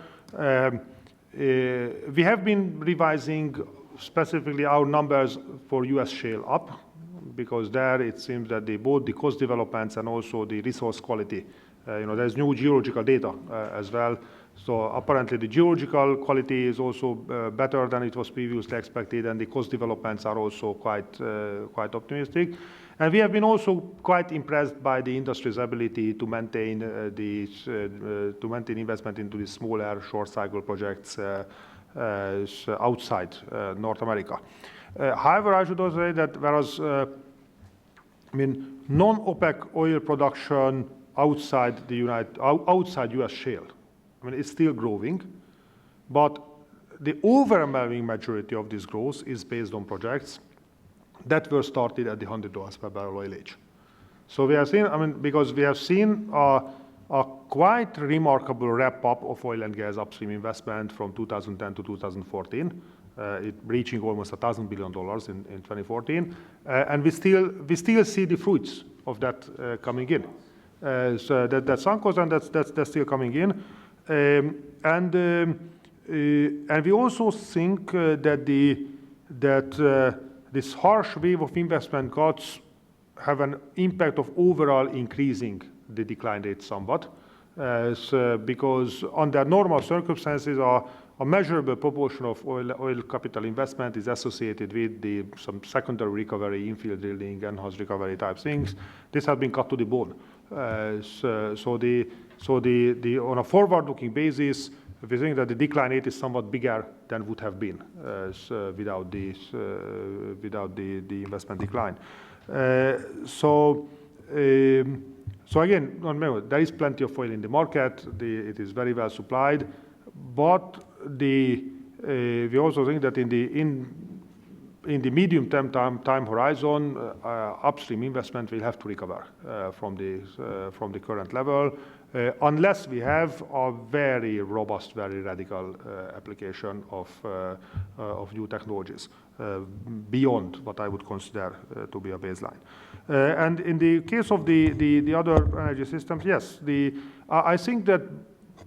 We have been revising specifically our numbers for U.S. shale up, because there it seems that both the cost developments and also the resource quality, there's new geological data as well. So apparently the geological quality is also better than it was previously expected, and the cost developments are also quite optimistic. And we have been also quite impressed by the industry's ability to maintain investment into the smaller short cycle projects outside North America. However, I should also say that whereas non-OPEC oil production outside U.S. shale, it's still growing, but the overwhelming majority of this growth is based on projects that were started at the $100 per barrel oil age. So we have seen, because we have seen a quite remarkable wrap-up of oil and gas upstream investment from 2010 to 2014, it reaching almost $1,000 billion in 2014, and we still see the fruits of that coming in. So that's uncles, and that's still coming in. And we also think that this harsh wave of investment cuts have an impact of overall increasing the decline rate somewhat, because under normal circumstances, a measurable proportion of oil capital investment is associated with some secondary recovery, infill drilling, enhanced recovery type things. This has been cut to the bone. On a forward-looking basis, we think that the decline rate is somewhat bigger than would have been without the investment decline. So again, remember, there is plenty of oil in the market. It is very well supplied, but we also think that in the medium-term time horizon, upstream investment will have to recover from the current level, unless we have a very robust, very radical application of new technologies beyond what I would consider to be a baseline. And in the case of the other energy systems, yes, I think that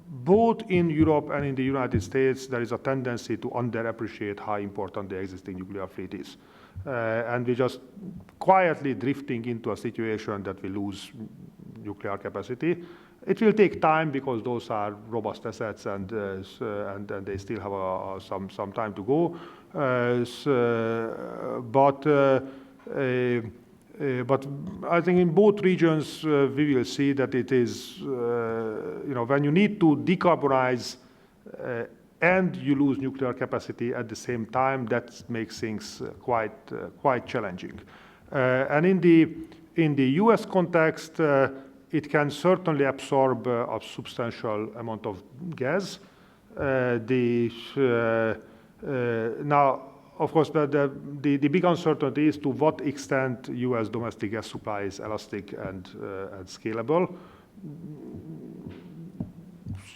both in Europe and in the United States, there is a tendency to underappreciate how important the existing nuclear fleet is. And we're just quietly drifting into a situation that we lose nuclear capacity. It will take time because those are robust assets and they still have some time to go. But I think in both regions, we will see that it is, when you need to decarbonize and you lose nuclear capacity at the same time, that makes things quite challenging. And in the US context, it can certainly absorb a substantial amount of gas. Now, of course, the big uncertainty is to what extent US domestic gas supply is elastic and scalable.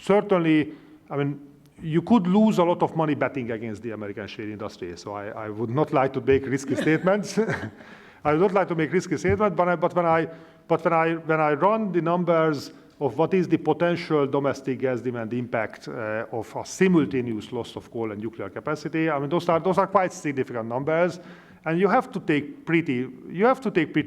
Certainly, I mean, you could lose a lot of money betting against the American shale industry. So I would not like to make risky statements. I would not like to make risky statements, but when I run the numbers of what is the potential domestic gas demand impact of a simultaneous loss of coal and nuclear capacity, I mean, those are quite significant numbers, and you have to take pretty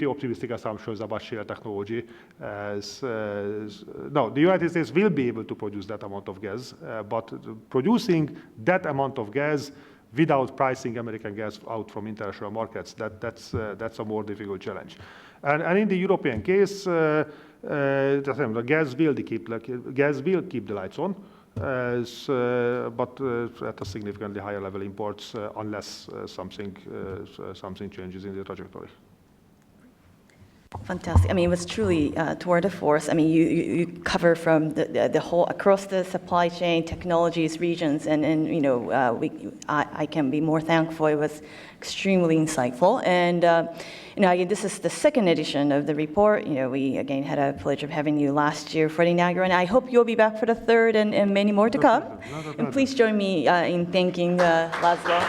optimistic assumptions about shale technology. No, the United States will be able to produce that amount of gas, but producing that amount of gas without pricing American gas out from international markets, that's a more difficult challenge. And in the European case, the gas will keep the lights on, but at a significantly higher level imports, unless something changes in the trajectory. Fantastic. I mean, it was truly tour de force. I mean, you cover from the whole across the supply chain, technologies, regions, and I can be more thankful. It was extremely insightful, and again, this is the second edition of the report. We again had a pleasure of having you last year for the inaugural, and I hope you'll be back for the third and many more to come. And please join me in thanking Laszlo.